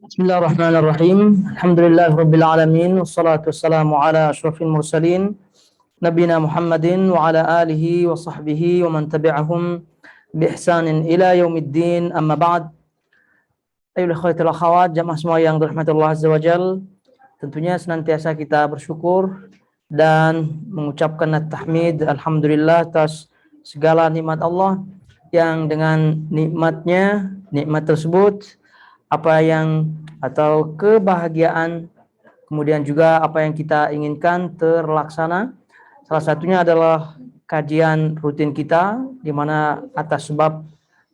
Bismillahirrahmanirrahim. Alhamdulillahirabbil alamin wassalatu wassalamu ala asyrafil mursalin nabiyina Muhammadin wa ala alihi wa sahbihi wa man tabi'ahum bi ihsanin ila yaumiddin. Amma ba'd. Ayyuhal akhwatul akhawat, jamaah semua yang dirahmati Allah azza wajal, tentunya senantiasa kita bersyukur dan mengucapkan tahmid alhamdulillah atas segala nikmat Allah yang dengan nikmat tersebut apa yang atau kebahagiaan, kemudian juga apa yang kita inginkan terlaksana. Salah satunya adalah kajian rutin kita, di mana atas sebab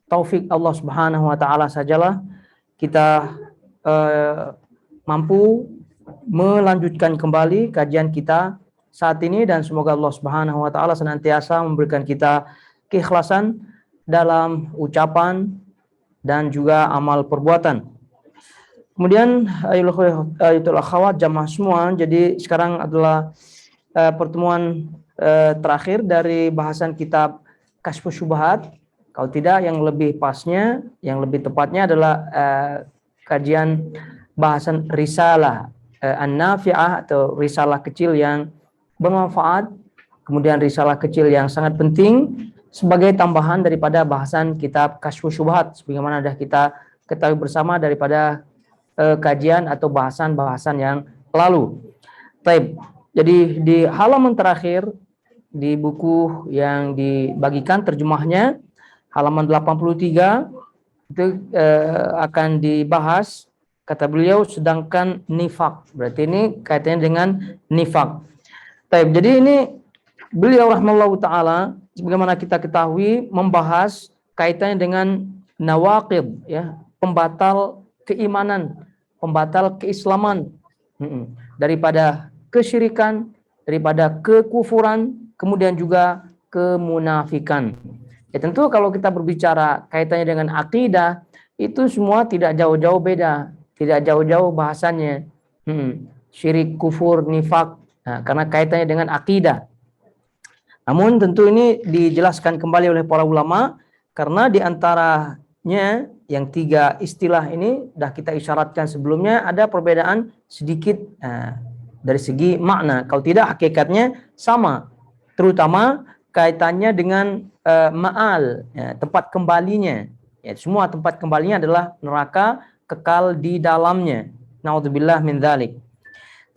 taufik Allah Subhanahu wa taala sajalah kita mampu melanjutkan kembali kajian kita saat ini, dan semoga Allah Subhanahu wa taala senantiasa memberikan kita keikhlasan dalam ucapan dan juga amal perbuatan. Kemudian ayyuhal akhwat jamaah semua, jadi sekarang adalah pertemuan terakhir dari bahasan kitab Kasyfus Syubhat. Kalau tidak, yang lebih pasnya, yang lebih tepatnya adalah kajian bahasan risalah an-nafi'ah atau risalah kecil yang bermanfaat, kemudian risalah kecil yang sangat penting sebagai tambahan daripada bahasan kitab Kasyfus Syubhat, sebagaimana sudah kita ketahui bersama daripada kajian atau bahasan-bahasan yang lalu. Baik, jadi di halaman terakhir di buku yang dibagikan terjemahnya halaman 83 itu akan dibahas, kata beliau, sedangkan nifak. Berarti ini kaitannya dengan nifak. Baik, jadi ini beliau rahimahullahu taala sebagaimana kita ketahui membahas kaitannya dengan nawaqid, ya, pembatal keimanan, pembatal keislaman, daripada kesyirikan, daripada kekufuran, kemudian juga kemunafikan. Ya tentu kalau kita berbicara kaitannya dengan akidah, itu semua tidak jauh-jauh beda, tidak jauh-jauh bahasannya. Syirik, kufur, nifak, karena kaitannya dengan akidah. Namun tentu ini dijelaskan kembali oleh para ulama, karena diantaranya yang tiga istilah ini sudah kita isyaratkan sebelumnya ada perbedaan sedikit dari segi makna. Kalau tidak, hakikatnya sama, terutama kaitannya dengan ma'al, ya, tempat kembalinya. Ya, semua tempat kembalinya adalah neraka, kekal di dalamnya. Naudzubillah min dzalik.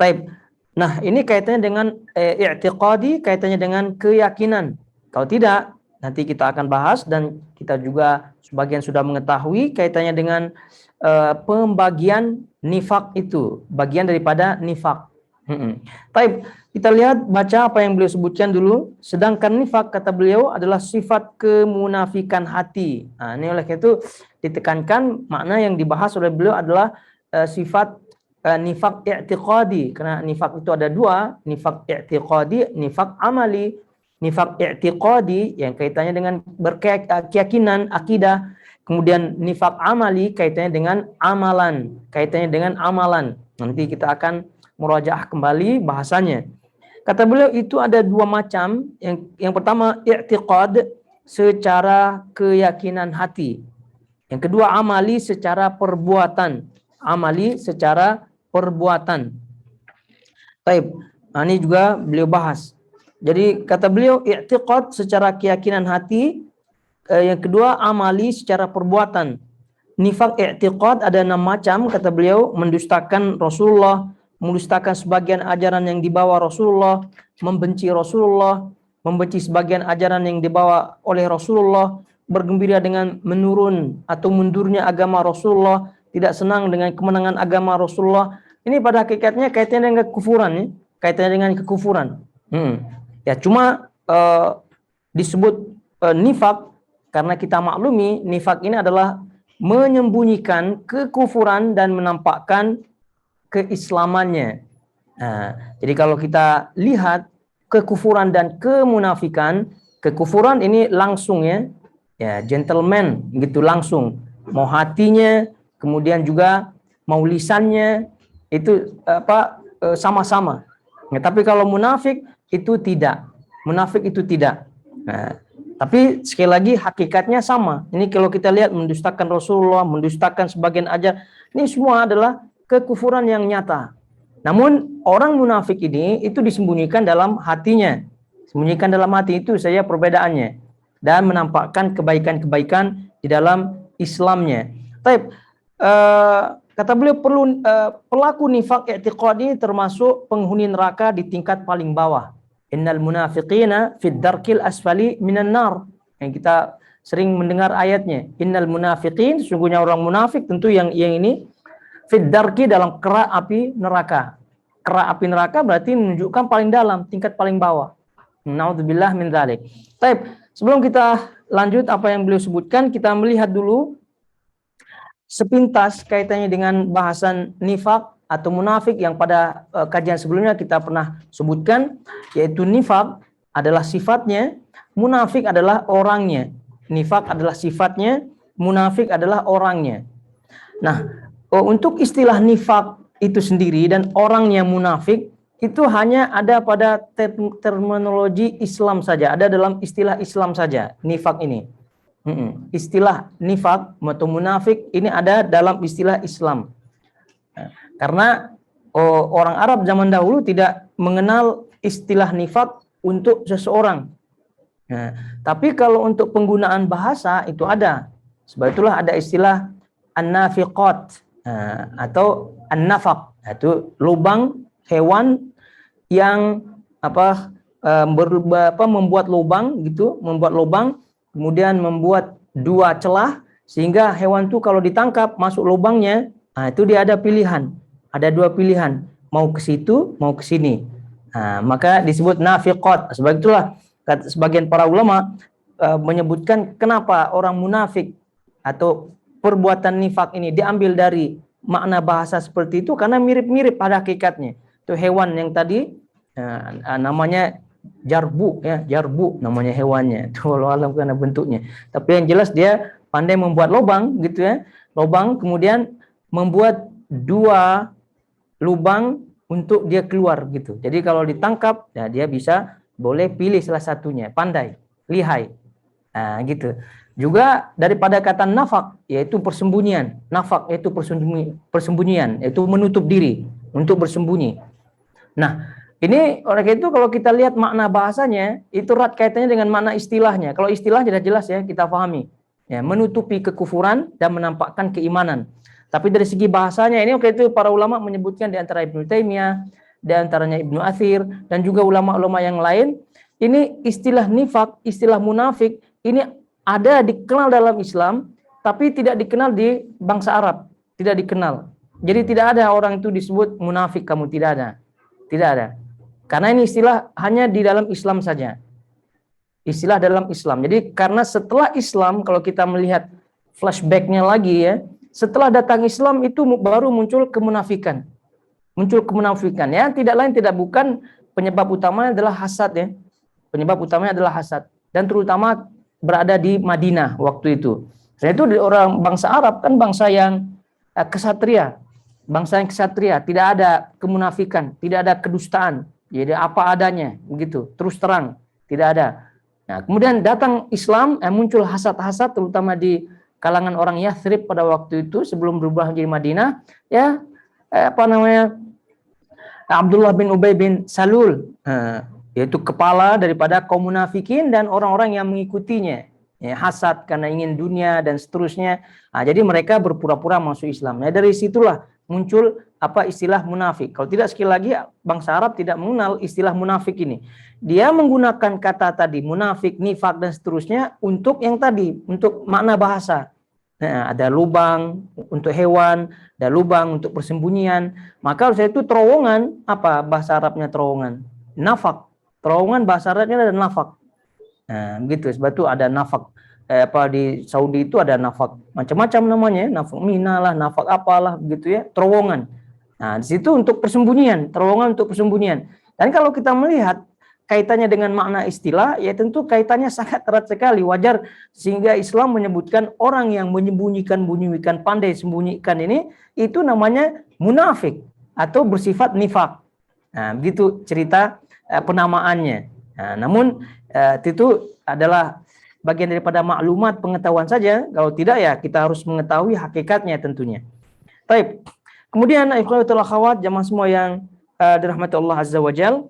Baik. Nah, ini kaitannya dengan i'tiqadi, kaitannya dengan keyakinan. Kalau tidak, nanti kita akan bahas, dan kita juga sebagian sudah mengetahui kaitannya dengan pembagian nifak itu, bagian daripada nifak. Baik, kita lihat, baca apa yang beliau sebutkan dulu. Sedangkan nifak, kata beliau, adalah sifat kemunafikan hati. Nah, ini oleh karena itu ditekankan makna yang dibahas oleh beliau adalah sifat nifak i'tiqadi, karena nifak itu ada dua, nifak i'tiqadi, nifak amali. Nifak i'tiqadi yang kaitannya dengan berkeyakinan, akidah, kemudian nifak amali kaitannya dengan amalan, Nanti kita akan murajaah kembali bahasanya. Kata beliau itu ada dua macam. Yang pertama i'tiqad, secara keyakinan hati. Yang kedua amali, secara perbuatan. Baik, nah, ini juga beliau bahas. Jadi kata beliau i'tiqad secara keyakinan hati, yang kedua amali secara perbuatan. Nifak i'tiqad ada 6 macam, kata beliau: mendustakan Rasulullah, mendustakan sebagian ajaran yang dibawa Rasulullah, membenci Rasulullah, membenci sebagian ajaran yang dibawa oleh Rasulullah, bergembira dengan menurun atau mundurnya agama Rasulullah, tidak senang dengan kemenangan agama Rasulullah. Ini pada hakikatnya kaitannya dengan kekufuran, ya? Kaitannya dengan kekufuran. Ya, cuma disebut nifak karena kita maklumi nifak ini adalah menyembunyikan kekufuran dan menampakkan keislamannya. Nah, jadi kalau kita lihat kekufuran dan kemunafikan, kekufuran ini langsung, ya gentleman gitu, langsung, mau hatinya, kemudian juga mau lisannya, itu sama-sama. Ya, tapi kalau munafik itu tidak. Nah, Tapi sekali lagi hakikatnya sama. Ini kalau kita lihat mendustakan Rasulullah, mendustakan sebagian ajar, ini semua adalah kekufuran yang nyata. Namun orang munafik ini itu disembunyikan dalam hatinya. Sembunyikan dalam hati itu saja perbedaannya. Dan menampakkan kebaikan-kebaikan di dalam Islamnya. Taib, kata beliau pelaku nifak i'tiqadi termasuk penghuni neraka di tingkat paling bawah. Innal munafiqina fid darkil asfali minan nar. Yang kita sering mendengar ayatnya. Innal munafiqin, sesungguhnya orang munafik tentu yang ini fid darki dalam kerak api neraka. Kerak api neraka berarti menunjukkan paling dalam, tingkat paling bawah. Naudzubillah min dzalik. Baik, sebelum kita lanjut apa yang beliau sebutkan, kita melihat dulu sepintas kaitannya dengan bahasan nifak atau munafik yang pada kajian sebelumnya kita pernah sebutkan, yaitu nifak adalah sifatnya, munafik adalah orangnya. Nifak adalah sifatnya, munafik adalah orangnya. Nah, untuk istilah nifak itu sendiri dan orangnya munafik itu hanya ada pada terminologi Islam saja, ada dalam istilah Islam saja nifak ini. Istilah nifak atau munafik ini ada dalam istilah Islam. Karena orang Arab zaman dahulu tidak mengenal istilah nifak untuk seseorang. Tapi kalau untuk penggunaan bahasa itu ada. Sebab itulah ada istilah an-nafiqat atau an-nafaq, itu lubang hewan yang membuat lubang gitu, membuat lubang kemudian membuat dua celah sehingga hewan itu kalau ditangkap masuk lubangnya, itu dia ada pilihan. Ada dua pilihan, mau ke situ, mau ke sini. Maka disebut nafiqat. Sebab itulah sebagian para ulama menyebutkan kenapa orang munafik atau perbuatan nifak ini diambil dari makna bahasa seperti itu karena mirip-mirip pada hakikatnya. Itu hewan yang tadi namanya jarbu, ya, jarbu namanya hewannya. Itu alam karena bentuknya. Tapi yang jelas dia pandai membuat lubang gitu ya. Lubang kemudian membuat dua lubang untuk dia keluar gitu. Jadi kalau ditangkap, ya dia bisa boleh pilih salah satunya, pandai, lihai. Gitu. Juga daripada kata nafak, yaitu persembunyian. Nafak yaitu persembunyian, yaitu menutup diri untuk bersembunyi. Nah, ini oleh itu kalau kita lihat makna bahasanya, itu erat kaitannya dengan makna istilahnya. Kalau istilah jelas ya kita pahami. Ya, menutupi kekufuran dan menampakkan keimanan. Tapi dari segi bahasanya ini waktu itu para ulama menyebutkan di antara Ibnu Taimiyah, di antaranya Ibnu Athir dan juga ulama-ulama yang lain, ini istilah nifak, istilah munafik ini ada dikenal dalam Islam tapi tidak dikenal di bangsa Arab, tidak dikenal. Jadi tidak ada orang itu disebut munafik kamu, tidak ada. Tidak ada. Karena ini istilah hanya di dalam Islam saja. Istilah dalam Islam. Jadi karena setelah Islam kalau kita melihat flashbacknya lagi ya, setelah datang Islam itu baru muncul kemunafikan. Muncul kemunafikan ya, tidak lain tidak bukan penyebab utamanya adalah hasad ya. Penyebab utamanya adalah hasad dan terutama berada di Madinah waktu itu. Saya itu orang bangsa Arab kan bangsa yang kesatria. Bangsa yang kesatria, tidak ada kemunafikan, tidak ada kedustaan. Jadi apa adanya begitu, terus terang, tidak ada. Nah, kemudian datang Islam, muncul hasad-hasad terutama di kalangan orang Yathrib pada waktu itu sebelum berubah menjadi Madinah, ya Abdullah bin Ubay bin Salul, yaitu kepala daripada kaum munafikin dan orang-orang yang mengikutinya, ya, hasad karena ingin dunia dan seterusnya. Jadi mereka berpura-pura masuk Islam. Nah, dari situlah muncul istilah munafik. Kalau tidak sekali lagi bangsa Arab tidak mengenal istilah munafik ini. Dia menggunakan kata tadi munafik, nifak dan seterusnya untuk yang tadi, untuk makna bahasa. Nah, ada lubang untuk hewan, ada lubang untuk persembunyian. Maka saya itu terowongan, bahasa Arabnya terowongan? Nafak. Terowongan bahasa Arabnya ada nafak. Nah, begitu. Sebab itu ada nafak. Di Saudi itu ada nafak macam-macam namanya, nafak mina lah, nafak apalah begitu ya, terowongan. Nah, di situ untuk persembunyian, terowongan untuk persembunyian. Dan kalau kita melihat kaitannya dengan makna istilah, ya tentu kaitannya sangat erat sekali, wajar sehingga Islam menyebutkan orang yang menyembunyikan, pandai sembunyikan ini, itu namanya munafik atau bersifat nifak. Nah, begitu cerita penamaannya. Nah, namun itu adalah bagian daripada maklumat pengetahuan saja. Kalau tidak ya kita harus mengetahui hakikatnya tentunya. Baik. Kemudian ikhwatul akhwat jamaah semua yang dirahmati Allah Azza wa Jal.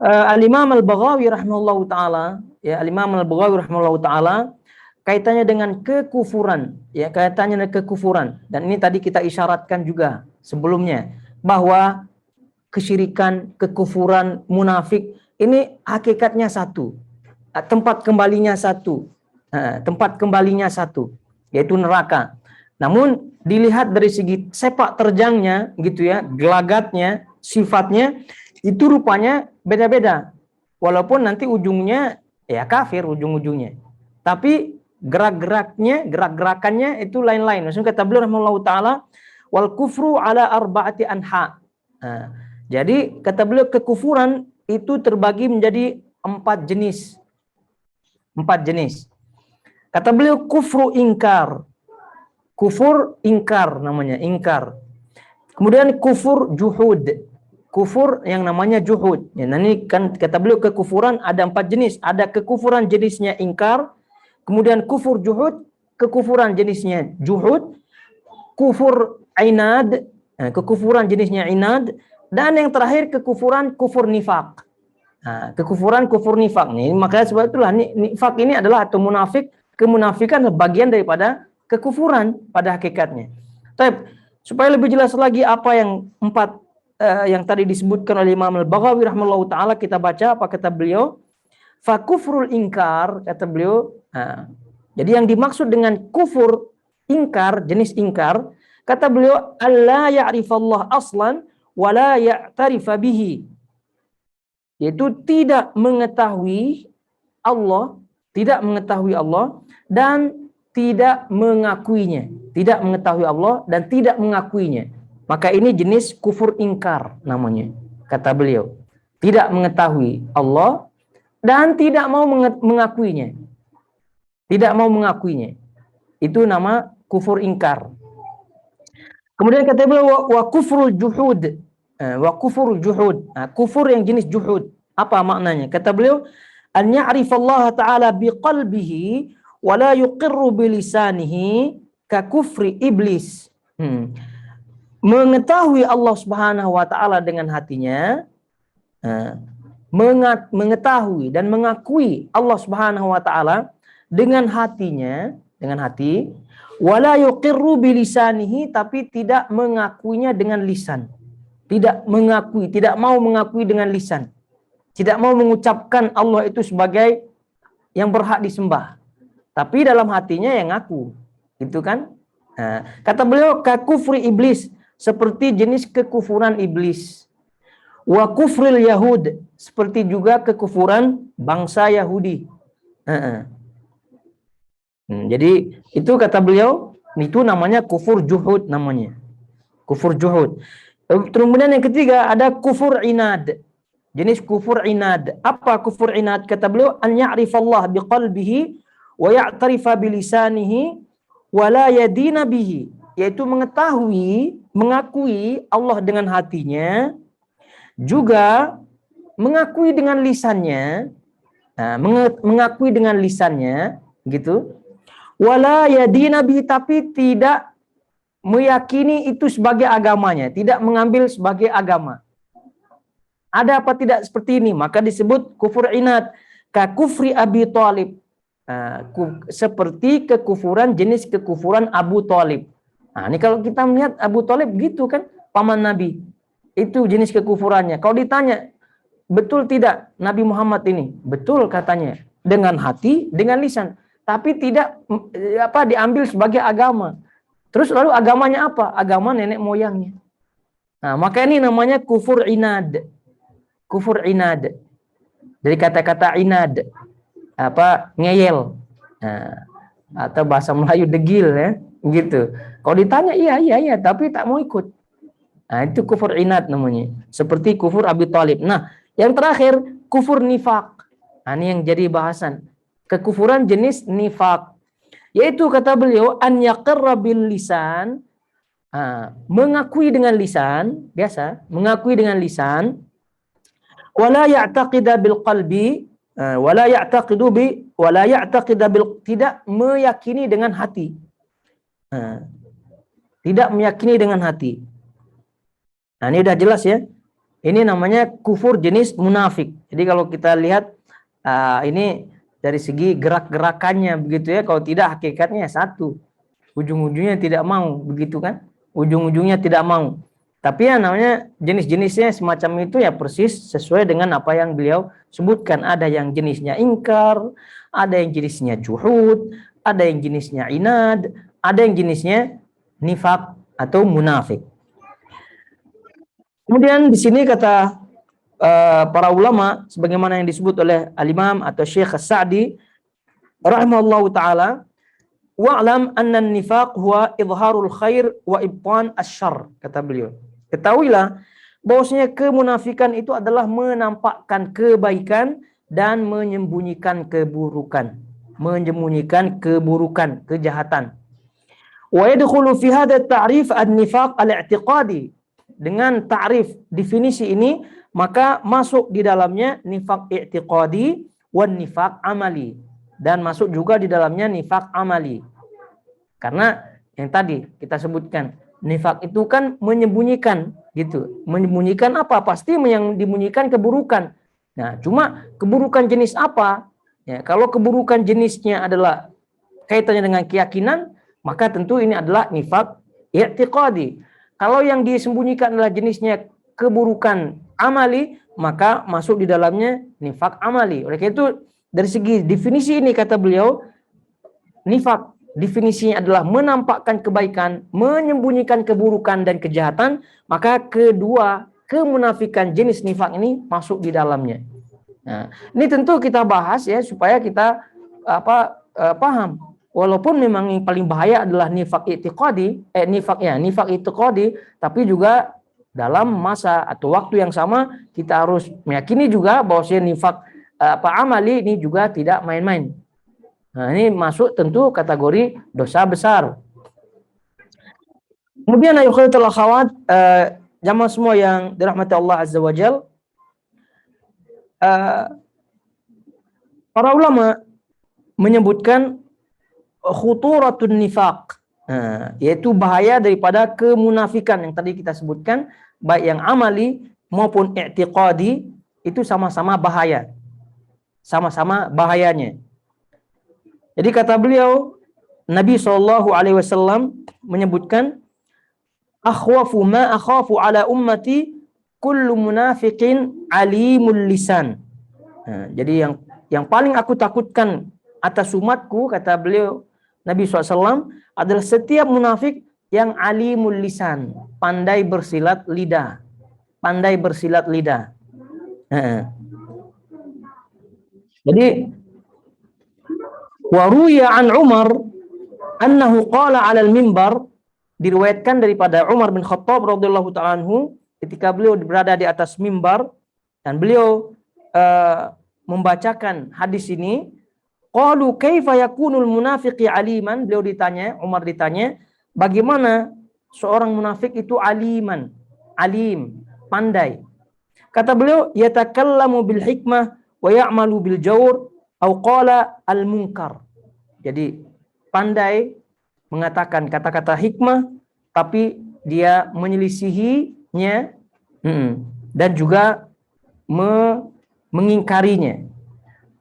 Al-Imam Al-Baghawi rahimahullahu taala, ya Al-Imam Al-Baghawi rahimahullahu taala kaitannya dengan kekufuran, ya kaitannya dengan kekufuran. Dan ini tadi kita isyaratkan juga sebelumnya bahwa kesyirikan, kekufuran, munafik ini hakikatnya satu. Tempat kembalinya satu. Tempat kembalinya satu, yaitu neraka. Namun dilihat dari segi sepak terjangnya gitu ya, gelagatnya, sifatnya itu rupanya beda-beda. Walaupun nanti ujungnya ya kafir ujung-ujungnya. Tapi gerak-gerakannya itu lain-lain. Maksudnya kata beliau rahimahullahu taala, wal kufru ala arba'ati anha. Jadi kata beliau kekufuran itu terbagi menjadi 4 jenis. 4 jenis. Kata beliau kufru ingkar. Kufur ingkar namanya, ingkar. Kemudian kufur juhud. Kufur yang namanya juhud. Ya, ini kan kata beliau kekufuran ada 4 jenis. Ada kekufuran jenisnya ingkar, kemudian kufur juhud, kekufuran jenisnya juhud, kufur inad, kekufuran jenisnya inad, dan yang terakhir kekufuran kufur nifak. Kekufuran kufur nifak nih, makanya sebab itulah nifak ini adalah atau munafik, kemunafikan bagian daripada kekufuran pada hakikatnya. Tapi supaya lebih jelas lagi apa yang 4 yang tadi disebutkan oleh Imam Al-Baghawi rahimahullahu taala, kita baca apa kata beliau. Fa kufrul ingkar, kata beliau. Jadi yang dimaksud dengan kufur ingkar, jenis ingkar, kata beliau alla ya'rifallah aslan wa la ya'tarifa bihi. Yaitu tidak mengetahui Allah, dan tidak mengakuinya. Tidak mengetahui Allah dan tidak mengakuinya. Maka ini jenis kufur ingkar namanya, kata beliau. Tidak mengetahui Allah dan tidak mau mengakuinya. Tidak mau mengakuinya. Itu nama kufur ingkar. Kemudian kata beliau wa kufrul juhud. Wa kufur juhud. Kufur yang jenis juhud. Apa maknanya? Kata beliau an ya'rifallaha ta'ala biqalbihi wa la yuqirru bilisanihi ka kufri iblis. Mengetahui Allah Subhanahu wa taala dengan hatinya, mengetahui dan mengakui Allah Subhanahu wa taala dengan hatinya, dengan hati, wala yuqirru bilisanihi, tapi tidak mengakuinya dengan lisan. Tidak mengakui, tidak mau mengakui dengan lisan. Tidak mau mengucapkan Allah itu sebagai yang berhak disembah. Tapi dalam hatinya yang ngaku. Gitu kan? Kata beliau ka kufri iblis, seperti jenis kekufuran iblis. Wa kufril yahud, seperti juga kekufuran bangsa Yahudi. Jadi itu kata beliau, itu namanya kufur juhud namanya. Kufur juhud. Kemudian yang ketiga ada kufur inad. Jenis kufur inad. Apa kufur inad? Kata beliau an ya'rifallah biqalbihi wa ya'tarifa bilisanihi wa la yadina bihi. Yaitu mengetahui, mengakui Allah dengan hatinya, juga mengakui dengan lisannya, mengakui dengan lisannya, gitu. Wala yadina bihi, tapi tidak meyakini itu sebagai agamanya, tidak mengambil sebagai agama. Ada apa tidak seperti ini? Maka disebut kufur inad. Ka kufri Abi Thalib. Seperti kekufuran, jenis kekufuran Abu Thalib. Ini kalau kita melihat Abu Thalib gitu kan, paman Nabi. Itu jenis kekufurannya. Kalau ditanya, betul tidak Nabi Muhammad ini? Betul katanya. Dengan hati, dengan lisan. Tapi tidak diambil sebagai agama. Terus lalu agamanya apa? Agama nenek moyangnya. Maka ini namanya kufur inad. Kufur inad. Dari kata-kata inad. Ngeyel. Atau bahasa Melayu degil ya. Gitu. Kalau ditanya iya, tapi tak mau ikut. Itu kufur inad namanya. Seperti kufur Abi Thalib. Yang terakhir kufur nifak. Ini yang jadi bahasan. Kekufuran jenis nifak. Yaitu kata beliau an yaqirra bil lisan, mengakui dengan lisan, biasa, mengakui dengan lisan, wala ya'taqida bil qalbi, wala ya'taqidu tidak meyakini dengan hati. Tidak meyakini dengan hati. Nah, ini udah jelas ya. Ini namanya kufur jenis munafik. Jadi kalau kita lihat ini dari segi gerak-gerakannya begitu ya. Kalau tidak hakikatnya satu. Ujung-ujungnya tidak mau, begitu kan? Ujung-ujungnya tidak mau. Tapi ya namanya jenis-jenisnya semacam itu ya persis sesuai dengan apa yang beliau sebutkan. Ada yang jenisnya ingkar, ada yang jenisnya juhud, ada yang jenisnya inad, ada yang jenisnya nifak atau munafik. Kemudian di sini kata para ulama sebagaimana yang disebut oleh Al-Imam atau Syekh As-Sa'di rahimahullahu taala, wa'lam anna an-nifaq huwa idharul khair wa ibtan asy-syarr, kata beliau. Ketahuilah bahwasanya kemunafikan itu adalah menampakkan kebaikan dan menyembunyikan keburukan. Menyembunyikan keburukan, kejahatan. Wa yadkhulu fi hadha at-ta'rif an-nifaq al-i'tiqadi. Dengan ta'rif definisi ini maka masuk di dalamnya nifaq i'tiqadi wan nifaq amali, dan masuk juga di dalamnya nifaq amali. Karena yang tadi kita sebutkan, nifak itu kan menyembunyikan gitu. Menyembunyikan apa? Pasti yang disembunyikan keburukan. Nah, cuma keburukan jenis apa? Ya, kalau keburukan jenisnya adalah kaitannya dengan keyakinan, maka tentu ini adalah nifak i'tiqadi. Kalau yang disembunyikan adalah jenisnya keburukan amali, maka masuk di dalamnya nifak amali. Oleh karena itu, dari segi definisi ini kata beliau, nifak definisinya adalah menampakkan kebaikan, menyembunyikan keburukan dan kejahatan, maka kedua kemunafikan jenis nifak ini masuk di dalamnya. Nah, ini tentu kita bahas ya supaya kita paham. Walaupun memang yang paling bahaya adalah nifak i'tiqadi, nifak i'tiqadi, tapi juga dalam masa atau waktu yang sama kita harus meyakini juga bahwa nifak amali ini juga tidak main-main. Nah, ini masuk tentu kategori dosa besar. Kemudian ayyuhatul akhwat, jamaah semua yang dirahmati Allah Azza wa Jalla, para ulama menyebutkan khuturatun nifaq, yaitu bahaya daripada kemunafikan yang tadi kita sebutkan, baik yang amali maupun i'tiqadi, itu sama-sama bahaya. Sama-sama bahayanya. Jadi kata beliau, Nabi SAW menyebutkan, akhwafu ma akhafu ala ummati kullu munafiqin alimul lisan. Nah, jadi yang paling aku takutkan atas umatku, kata beliau Nabi SAW, adalah setiap munafik yang alimul lisan, pandai bersilat lidah. Pandai bersilat lidah. Jadi waruya an Umar annahu qala 'ala al-mimbar, diriwayatkan daripada Umar bin Khattab radhiyallahu ta'ala anhu ketika beliau berada di atas mimbar dan beliau membacakan hadis ini, qalu kaifa yakunul munafiqi aliman, beliau ditanya, Umar ditanya, bagaimana seorang munafik itu aliman, alim, pandai. Kata beliau, yatakallamu bil hikmah wa ya'malu bil jawr au qala al munkar. Jadi pandai mengatakan kata-kata hikmah tapi dia menyelisihinya dan juga mengingkarinya.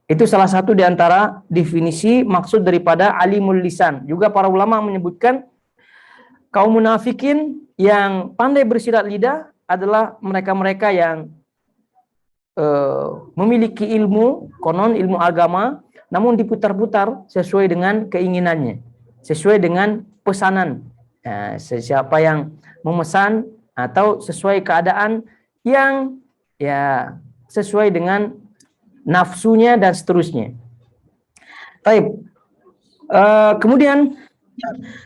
Itu salah satu di antara definisi maksud daripada alimul lisan. Juga para ulama menyebutkan kaum munafikin yang pandai bersilat lidah adalah mereka-mereka yang memiliki ilmu, konon ilmu agama, namun diputar-putar sesuai dengan keinginannya, sesuai dengan pesanan. Siapa yang memesan atau sesuai keadaan yang ya sesuai dengan nafsunya dan seterusnya. Baik. Kemudian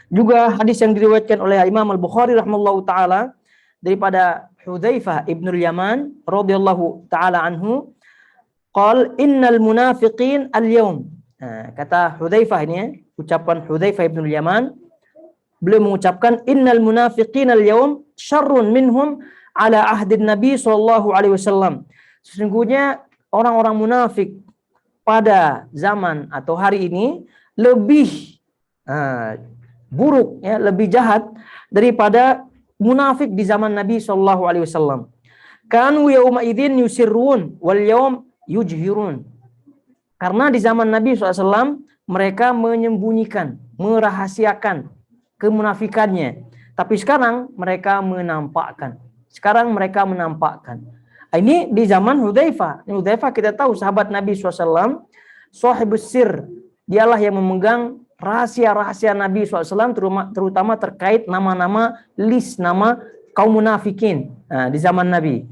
juga hadis yang diriwayatkan oleh Imam Al-Bukhari rahimahullahu taala daripada Hudzaifah ibnul Yaman radhiyallahu taala anhu, qal innal munafiqin al-yawm. Kata Hudzaifah ini, ucapan Hudzaifah ibnul Yaman, beliau mengucapkan innal munafiqin al-yawm syarrun minhum ala ahdin Nabi sallallahu alaihi wasallam. Sesungguhnya orang-orang munafik pada zaman atau hari ini lebih buruk, ya, lebih jahat daripada munafik di zaman Nabi Shallallahu Alaihi Wasallam. Kanu yauma idzin yusirrun wal yaum yujhirun. Karena di zaman Nabi SAW mereka menyembunyikan, merahasiakan kemunafikannya. Tapi sekarang mereka menampakkan. Sekarang mereka menampakkan. Ini di zaman Hudzaifah. Hudzaifah kita tahu sahabat Nabi SAW, sahibus sir. Dialah yang memegang rahasia-rahasia Nabi SAW, terutama terkait nama-nama, list nama kaum munafikin di zaman Nabi.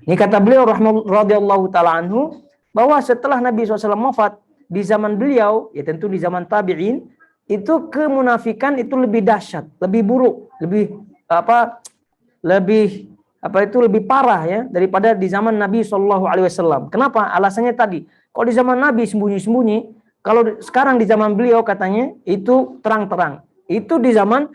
Ini kata beliau radhiyallahu taala anhu, bahwa setelah Nabi SAW wafat, di zaman beliau, ya tentu di zaman tabi'in, itu kemunafikan itu lebih dahsyat, lebih buruk, lebih lebih parah, ya, daripada di zaman Nabi SAW. Kenapa? Alasannya tadi, kalau di zaman Nabi sembunyi-sembunyi, kalau sekarang di zaman beliau katanya itu terang-terang. Itu di zaman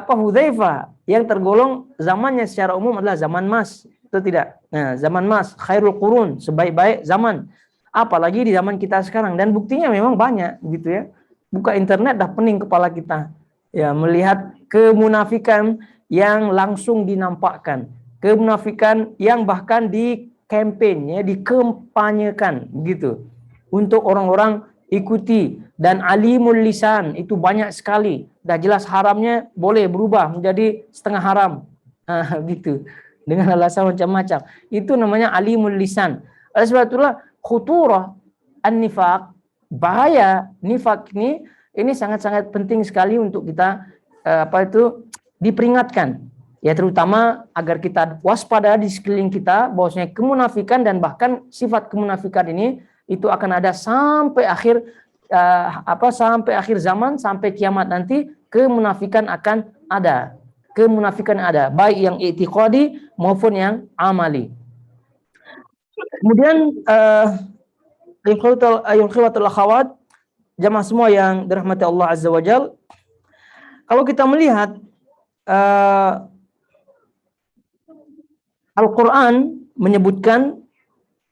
Hudzaifah yang tergolong zamannya secara umum adalah zaman emas. Itu tidak. Nah, zaman emas, khairul qurun, sebaik-baik zaman. Apalagi di zaman kita sekarang, dan buktinya memang banyak gitu, ya. Buka internet dah pening kepala kita. Ya, melihat kemunafikan yang langsung dinampakkan. Kemunafikan yang bahkan di campaign, ya, dikampanyekan gitu. Untuk orang-orang ikuti, dan alimul lisan itu banyak sekali. Dah jelas haramnya boleh berubah menjadi setengah haram. Gitu. Dengan alasan macam-macam. Itu namanya alimul lisan. Oleh sebab itulah khuturah an-nifaq, bahaya nifak ini sangat-sangat penting sekali untuk kita diperingatkan. Ya, terutama agar kita waspada di sekeliling kita bahwasanya kemunafikan dan bahkan sifat kemunafikan ini itu akan ada sampai akhir sampai akhir zaman, sampai kiamat nanti kemunafikan akan ada. Kemunafikan ada, baik yang i'tiqadi maupun yang amali. Kemudian ayunkhiwatul akhawat, jamaah semua yang dirahmati Allah Azza wa Jal, kalau kita melihat Al-Quran menyebutkan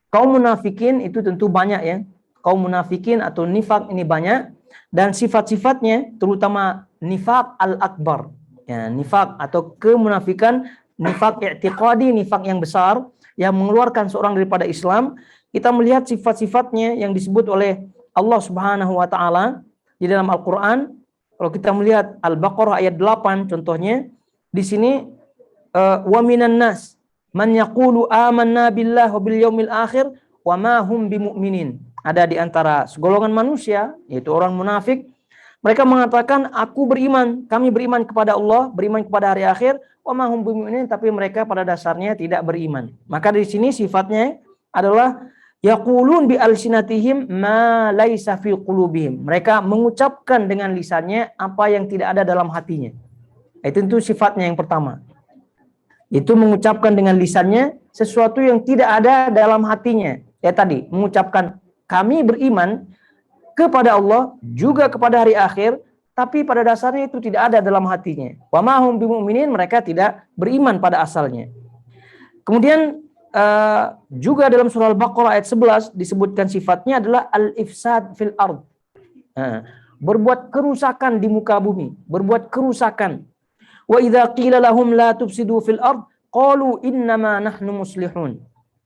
kaum munafikin itu tentu banyak, ya. Kaum munafikin atau nifak ini banyak, dan sifat-sifatnya terutama nifak al-akbar, ya, nifak atau kemunafikan, nifak i'tiqadi, nifak yang besar yang mengeluarkan seorang daripada Islam. Kita melihat sifat-sifatnya yang disebut oleh Allah Subhanahu wa taala di dalam Al-Qur'an. Kalau kita melihat Al-Baqarah ayat 8 contohnya, di sini wa minan nas man yaqulu amanna billahi wa bil yaumil akhir wa ma hum bimumin. Ada di antara segolongan manusia, yaitu orang munafik, mereka mengatakan aku beriman, kami beriman kepada Allah, beriman kepada hari akhir, wa ma hum bimumin, tapi mereka pada dasarnya tidak beriman. Maka di sini sifatnya adalah yaqulun bi alsinatihim ma laisa fi qulubihim. Mereka mengucapkan dengan lisannya apa yang tidak ada dalam hatinya. Itu sifatnya yang pertama. Itu mengucapkan dengan lisannya sesuatu yang tidak ada dalam hatinya. Ya tadi, mengucapkan kami beriman kepada Allah, juga kepada hari akhir, tapi pada dasarnya itu tidak ada dalam hatinya. Wa ma hum bimumin, mereka tidak beriman pada asalnya. Kemudian juga dalam surah Al-Baqarah ayat 11 disebutkan sifatnya adalah al-ifsad fil ard. Berbuat kerusakan di muka bumi, berbuat kerusakan. Wa idza qila lahum la tufsidu fil ard qalu innama nahnu muslihun.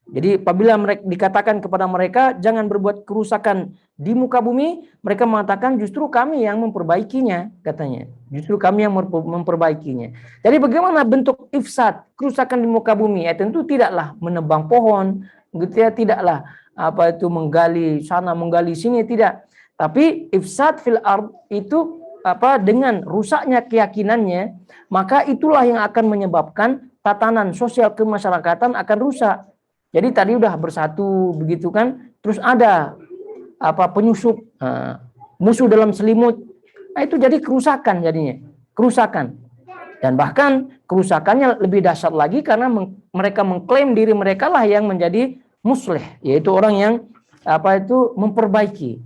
Jadi apabila mereka dikatakan kepada mereka jangan berbuat kerusakan di muka bumi, mereka mengatakan justru kami yang memperbaikinya, katanya. Justru kami yang memperbaikinya. Jadi bagaimana bentuk ifsad, kerusakan di muka bumi? Ya tentu tidaklah menebang pohon, gitu ya, tidaklah menggali sana, menggali sini, tidak. Tapi ifsad fil ard itu dengan rusaknya keyakinannya, maka itulah yang akan menyebabkan tatanan sosial kemasyarakatan akan rusak. Jadi tadi udah bersatu begitu kan, terus ada penyusup, musuh dalam selimut. Nah, itu jadi kerusakan jadinya, kerusakan. Dan bahkan kerusakannya lebih dahsyat lagi karena mereka mengklaim diri mereka lah yang menjadi muslih, yaitu orang yang memperbaiki.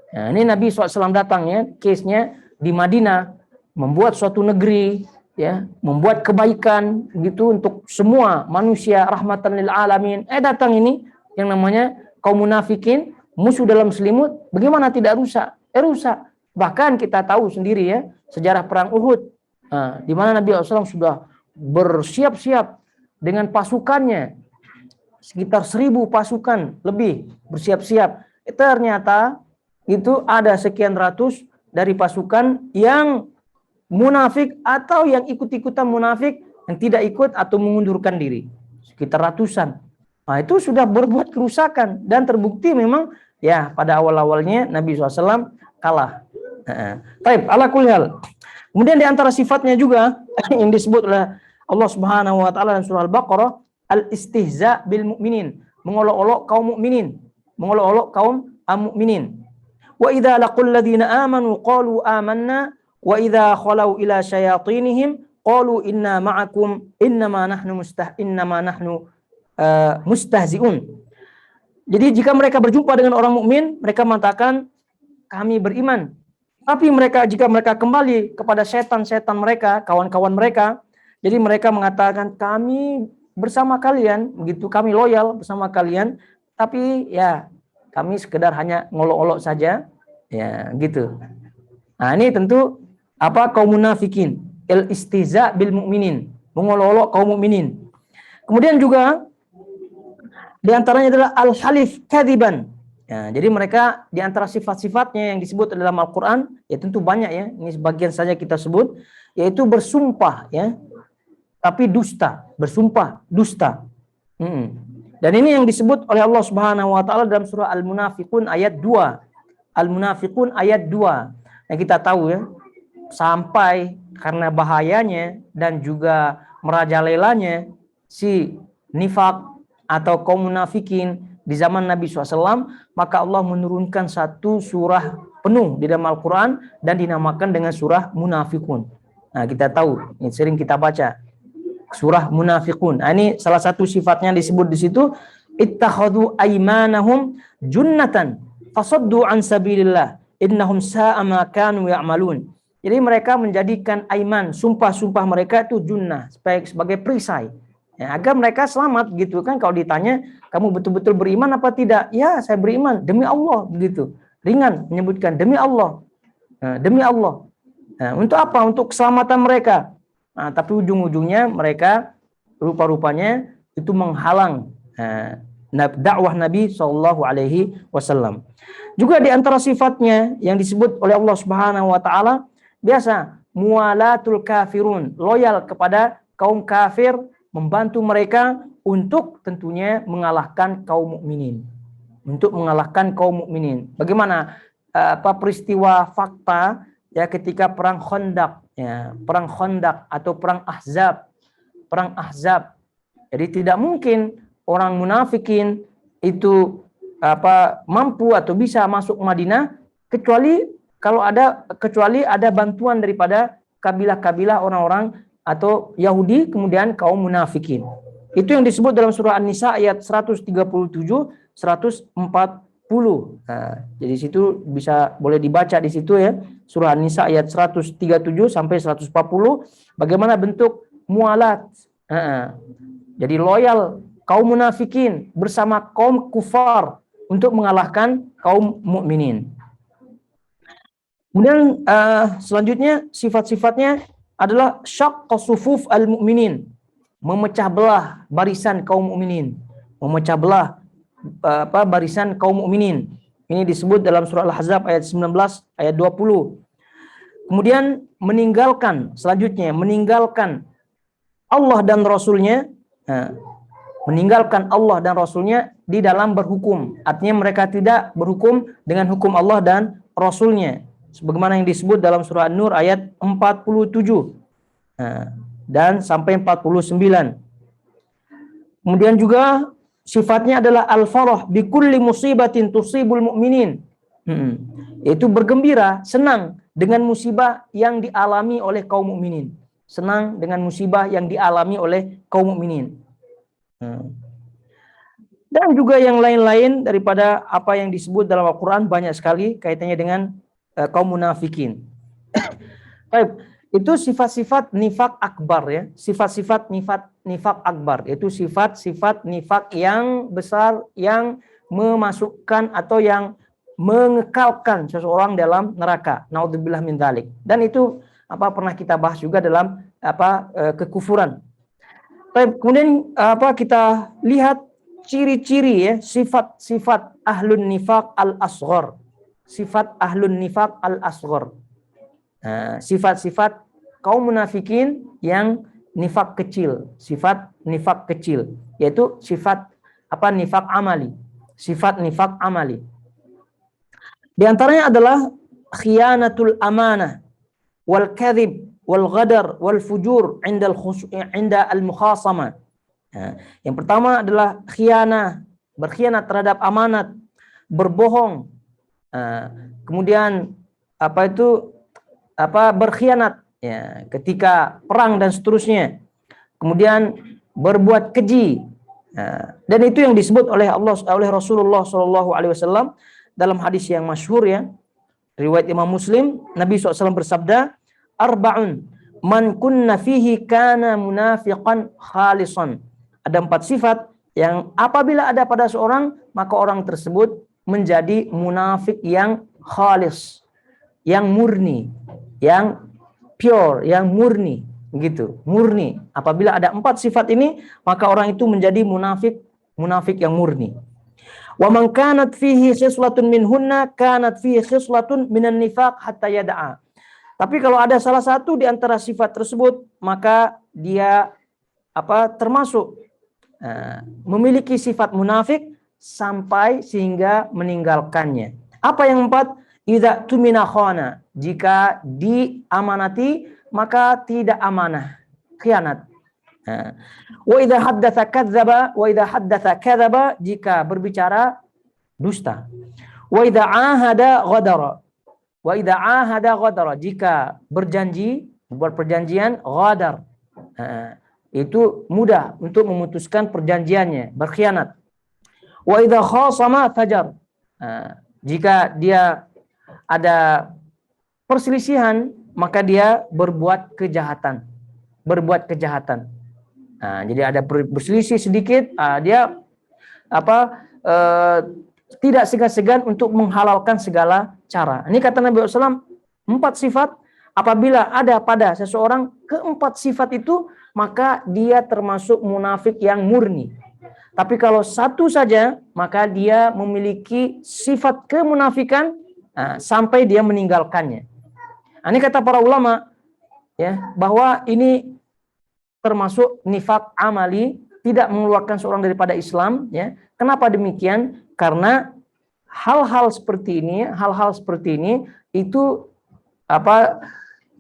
Nah, ini Nabi SAW datang, ya, case-nya di Madinah, membuat suatu negeri, ya, membuat kebaikan gitu untuk semua manusia, rahmatan lil alamin. Datang ini yang namanya kaum munafikin musuh dalam selimut, bagaimana tidak rusak? Rusak. Bahkan kita tahu sendiri ya, sejarah perang Uhud, di mana Nabi SAW sudah bersiap-siap dengan pasukannya, sekitar 1.000 pasukan lebih bersiap-siap. Ternyata itu ada sekian ratus dari pasukan yang munafik atau yang ikut-ikutan munafik, yang tidak ikut atau mengundurkan diri, sekitar ratusan. Nah, itu sudah berbuat kerusakan dan terbukti memang ya pada awal-awalnya Nabi SAW kalah. Baik, ala kulli hal. Kemudian di antara sifatnya juga yang disebut oleh Allah Subhanahu wa taala dalam surah Al-Baqarah, al-istihza bil mu'minin, mengolok-olok kaum mukminin, mengolok-olok kaum mukminin. Wa idza laqul ladzina amanu qalu amanna wa idza khalau ila syayatinihim qalu inna ma'akum innama nahnu mustahzi'un. Jadi jika mereka berjumpa dengan orang mukmin, mereka mengatakan kami beriman. Tapi jika mereka kembali kepada setan-setan mereka, kawan-kawan mereka, jadi mereka mengatakan kami bersama kalian, begitu, kami loyal bersama kalian, tapi ya kami sekedar hanya ngolok-olok saja, ya gitu. Nah, ini tentu kaum munafikin, al-istihza bil mu'minin, mengolok-olok kaum mukminin. Kemudian juga di antaranya adalah al-halif kadziban. Ya, jadi mereka di antara sifat-sifatnya yang disebut dalam Al-Quran, ya tentu banyak ya, ini sebagian saja kita sebut, yaitu bersumpah ya, tapi dusta, bersumpah dusta. Dan ini yang disebut oleh Allah Subhanahu wa taala dalam surah Al-Munafiqun ayat 2. Al-Munafiqun ayat 2. Yang kita tahu ya, sampai karena bahayanya dan juga merajalelanya si nifak atau kaum munafikin di zaman Nabi SAW, maka Allah menurunkan satu surah penuh di dalam Al-Quran dan dinamakan dengan surah Munafiqun. Nah, kita tahu, ini sering kita baca surah Munafiqun. Nah, ini salah satu sifatnya disebut di situ, ittakhadhu aymanahum junnatan fasaddu an sabilillah innahum sa'a ma kanu ya'malun. Jadi mereka menjadikan aiman, sumpah-sumpah mereka itu junnah, sebagai perisai. Ya, agar mereka selamat gitu kan. Kalau ditanya kamu betul-betul beriman apa tidak, ya saya beriman demi Allah, begitu ringan menyebutkan demi Allah, demi Allah. Nah, untuk apa? Untuk keselamatan mereka. Nah, tapi ujung-ujungnya mereka rupa-rupanya itu menghalang dakwah Nabi SAW. Juga di antara sifatnya yang disebut oleh Allah Subhanahu wa taala, biasa muwalatul kafirun, loyal kepada kaum kafir, membantu mereka untuk tentunya mengalahkan kaum mukminin. Untuk mengalahkan kaum mukminin. Bagaimana peristiwa fakta ya ketika perang Khandaq, ya, perang Khandaq atau perang Ahzab. Perang Ahzab. Jadi tidak mungkin orang munafikin itu mampu atau bisa masuk Madinah kecuali ada bantuan daripada kabilah-kabilah orang-orang atau Yahudi, kemudian kaum munafikin. Itu yang disebut dalam surah An-Nisa ayat 137, 140. Nah, jadi situ boleh dibaca di situ ya, surah An-Nisa ayat 137 sampai 140, bagaimana bentuk mualat. Jadi loyal kaum munafikin bersama kaum kufar untuk mengalahkan kaum mukminin. Kemudian selanjutnya sifat-sifatnya adalah syaqqa sufuf al-mu'minin, memecah belah barisan kaum mukminin, memecah belah barisan kaum mukminin. Ini disebut dalam surah Al-Ahzab ayat 19 ayat 20. Kemudian meninggalkan Allah dan Rasulnya, meninggalkan Allah dan Rasulnya di dalam berhukum. Artinya mereka tidak berhukum dengan hukum Allah dan Rasulnya, sebagaimana yang disebut dalam surah An-Nur ayat 47 dan sampai 49. Kemudian juga sifatnya adalah al-farah bi kulli musibatin tusibul mu'minin, yaitu bergembira, senang dengan musibah yang dialami oleh kaum mukminin, senang dengan musibah yang dialami oleh kaum mukminin. Dan juga yang lain-lain daripada apa yang disebut dalam Al-Quran, banyak sekali kaitannya dengan kaum munafikin. Baik, itu sifat-sifat nifak akbar ya, sifat-sifat nifak akbar, itu sifat-sifat nifak yang besar, yang memasukkan atau yang mengekalkan seseorang dalam neraka. Naudzubillah min dzalik. Dan itu pernah kita bahas juga dalam kekufuran. Kemudian kita lihat ciri-ciri ya, sifat-sifat ahlun nifaq al-asghar. Sifat ahlun nifaq al-asghar. Sifat-sifat kaum munafikin yang nifak kecil, sifat nifak kecil, yaitu sifat nifak amali, sifat nifak amali. Di antaranya adalah khiyanatul amanah, wal kadhib, wal ghadar, wal fujur inda al-mukhasama. Yang pertama adalah khianah, berkhianat terhadap amanat, berbohong. Kemudian berkhianat ya ketika perang dan seterusnya. Kemudian berbuat keji. Dan itu yang disebut oleh Rasulullah SAW dalam hadis yang masyhur ya, riwayat Imam Muslim. Nabi SAW bersabda, arba'un man kunna fihi kana munafiqan khalisan. Ada 4 sifat yang apabila ada pada seorang, maka orang tersebut menjadi munafik yang khalis, yang murni, yang pure, yang murni, gitu, murni. Apabila ada 4 sifat ini, maka orang itu menjadi munafik yang murni. Wa man kanat fihi khislatun minhunna kanat fihi khislatun minan nifaq hatta yada'a. Tapi kalau ada salah satu di antara sifat tersebut, maka dia termasuk memiliki sifat munafik sampai sehingga meninggalkannya. Apa yang 4? Idza tumina khana, jika diamanati maka tidak amanah, khianat. Wa idza haddatsa kadzaba, jika berbicara dusta. Wa idza ahada ghadara, jika berjanji, buat perjanjian, ghadar. Itu mudah untuk memutuskan perjanjiannya, berkhianat. Wa idza khasama fajar, jika dia ada perselisihan, maka dia berbuat kejahatan. Jadi ada berselisih sedikit, dia tidak segan-segan untuk menghalalkan segala cara. Ini kata Nabi SAW, 4 sifat. Apabila ada pada seseorang ke-4 sifat itu, maka dia termasuk munafik yang murni. Tapi kalau 1 saja, maka dia memiliki sifat kemunafikan sampai dia meninggalkannya. Ini kata para ulama ya, bahwa ini termasuk nifak amali, tidak mengeluarkan seorang daripada Islam ya. Kenapa demikian? Karena hal-hal seperti ini itu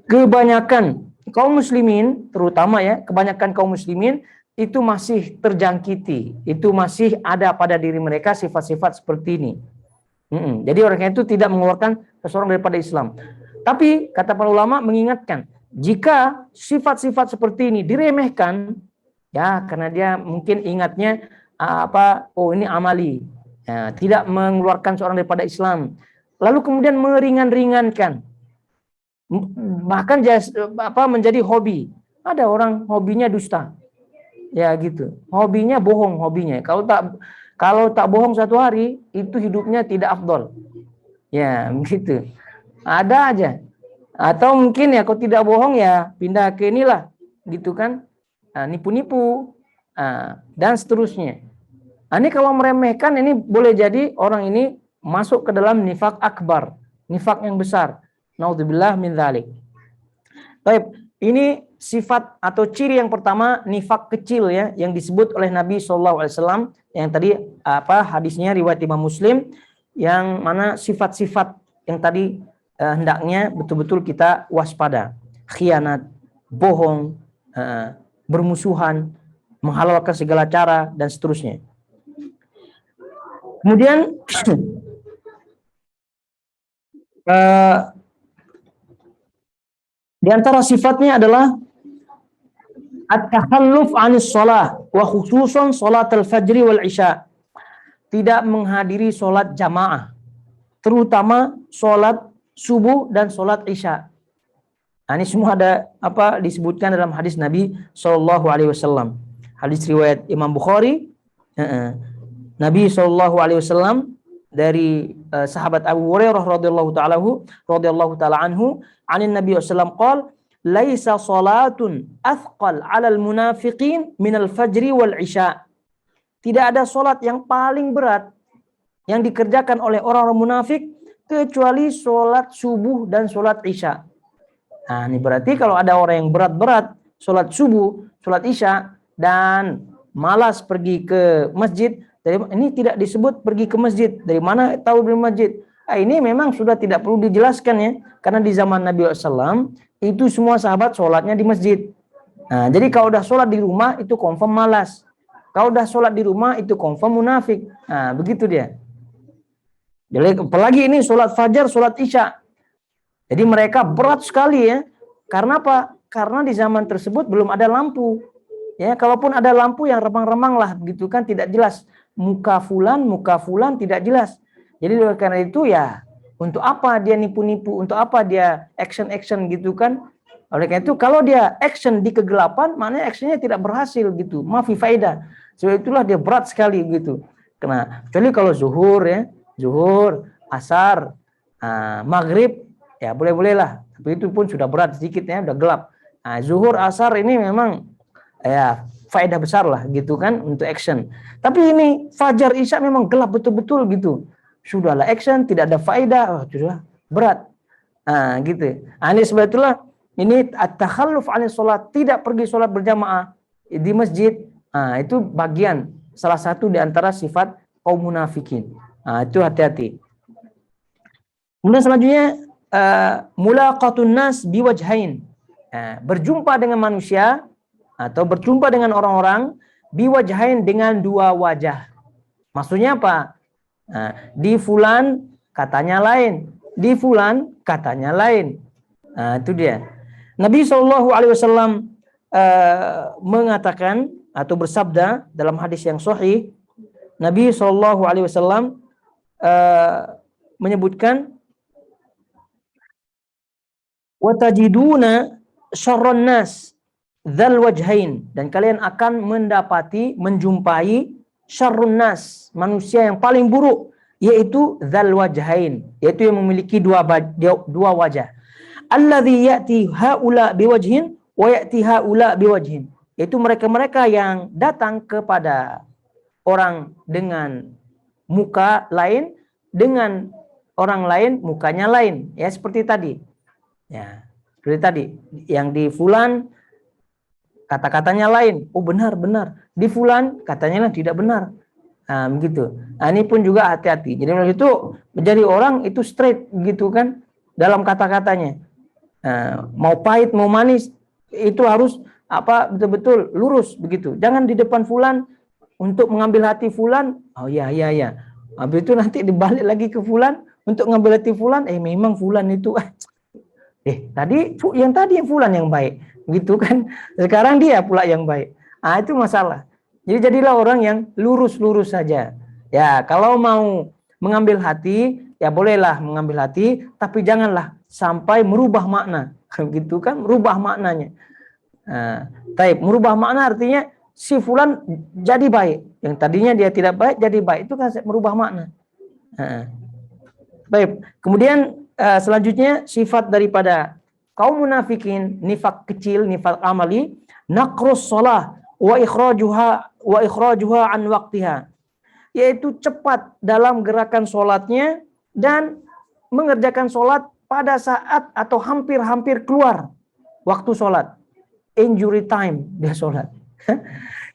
kebanyakan kaum muslimin, terutama ya, kebanyakan kaum muslimin itu masih terjangkiti, itu masih ada pada diri mereka sifat-sifat seperti ini. Jadi orangnya itu tidak mengeluarkan seseorang daripada Islam. Tapi kata para ulama mengingatkan, jika sifat-sifat seperti ini diremehkan, ya karena dia mungkin ingatnya ini amali, ya, tidak mengeluarkan seorang daripada Islam, lalu kemudian meringan-ringankan, bahkan menjadi hobi. Ada orang hobinya dusta, ya gitu, hobinya bohong, hobinya. Kalau tak bohong 1 hari, itu hidupnya tidak afdol. Ya, begitu. Ada aja. Atau mungkin ya kalau tidak bohong ya pindah ke inilah, gitu kan. Nipu-nipu. Dan seterusnya. Ini kalau meremehkan, ini boleh jadi orang ini masuk ke dalam nifak akbar. Nifak yang besar. Naudzubillah min dzalik. Baik, ini sifat atau ciri yang pertama, nifak kecil ya, yang disebut oleh Nabi SAW. Yang tadi hadisnya riwayat Imam Muslim, yang mana sifat-sifat yang tadi hendaknya betul-betul kita waspada. Khianat, bohong, bermusuhan, menghalalkan segala cara dan seterusnya. Kemudian di antara sifatnya adalah at-takhalluf 'anis shalah wa khususan salatul fajri wal isya. Tidak menghadiri salat jamaah, terutama salat subuh dan salat isya. Ini semua ada disebutkan dalam hadis Nabi SAW. Hadis riwayat Imam Bukhari. Nabi SAW dari sahabat Abu Hurairah radhiyallahu taala anhu, anin Nabi SAW qala laisa salatun athqal 'alal munafiqin minal fajri wal isya. Tidak ada salat yang paling berat yang dikerjakan oleh orang-orang munafik kecuali salat subuh dan salat isya. Nah, ini berarti kalau ada orang yang berat-berat salat subuh, salat isya dan malas pergi ke masjid, ini tidak disebut pergi ke masjid. Dari mana tahu di masjid? Ini memang sudah tidak perlu dijelaskan ya, karena di zaman Nabi SAW itu semua sahabat sholatnya di masjid. Nah, jadi kalau udah sholat di rumah itu confirm malas. Kalau udah sholat di rumah itu confirm munafik. Nah, begitu dia. Jadi apalagi ini sholat fajar, sholat isya. Jadi mereka berat sekali ya. Karena apa? Karena di zaman tersebut belum ada lampu. Ya, kalaupun ada lampu yang remang-remang lah, begitu kan tidak jelas. Muka fulan tidak jelas. Jadi karena itu ya, untuk apa dia nipu-nipu, untuk apa dia action gitu kan? Oleh karena itu kalau dia action di kegelapan, maknanya actionnya tidak berhasil gitu. Mafi faedah. Sebab itulah dia berat sekali gitu. Karena kecuali kalau zuhur ya, zuhur, asar, maghrib, ya boleh-boleh lah. Tapi itu pun sudah berat sedikit ya, udah gelap. Nah, zuhur, asar ini memang ya faedah besar lah gitu kan untuk action. Tapi ini fajar isya memang gelap betul-betul gitu. Sudahlah action, tidak ada faedah, sudah berat. Nah, gitu. Nah, ini sebetulnya ini at-takhalluf 'ani sholat, tidak pergi sholat berjamaah di masjid. Nah, itu bagian salah satu di antara sifat kaum munafikin. Nah, itu hati-hati. Kemudian selanjutnya mulaqatun nas biwajhain. Berjumpa dengan manusia atau berjumpa dengan orang-orang biwajhain dengan dua wajah. Maksudnya apa? Nah, di fulan katanya lain, di fulan katanya lain. Nah, itu dia. Nabi SAW mengatakan atau bersabda dalam hadis yang sahih, Nabi SAW menyebutkan, watajiduna syarrun nas dzal wajhain, dan kalian akan menjumpai syarrun nas, manusia yang paling buruk, yaitu dzal wajhain, yaitu yang memiliki dua wajah. Alladzi ya'ti haula biwajhin wa ya'ti haula biwajhin, yaitu mereka-mereka yang datang kepada orang dengan muka lain, dengan orang lain mukanya lain, ya seperti tadi. Ya, seperti tadi yang di fulan kata-katanya lain. Oh benar. Di fulan katanya tidak benar. Nah, begitu. Nah, ini pun juga hati-hati. Jadi itu menjadi orang itu straight gitu kan dalam kata-katanya. Nah, mau pahit mau manis itu harus betul-betul lurus begitu. Jangan di depan fulan untuk mengambil hati fulan. Oh ya. Habis itu nanti dibalik lagi ke fulan untuk mengambil hati fulan. Memang fulan itu tadi yang fulan yang baik. Gitu kan, sekarang dia pula yang baik. Itu masalah. Jadi jadilah orang yang lurus-lurus saja. Ya, kalau mau mengambil hati, ya bolehlah mengambil hati, tapi janganlah sampai merubah makna. Gitu kan, merubah maknanya. Merubah makna artinya si fulan jadi baik. Yang tadinya dia tidak baik jadi baik. Itu kan merubah makna. Kemudian selanjutnya sifat daripada kaum munafikin, nifak kecil, nifak amali, naqrus shalah wa ikhrajuha an waqtiha, yaitu cepat dalam gerakan sholatnya dan mengerjakan sholat pada saat atau hampir keluar waktu sholat. Injury time dia sholat.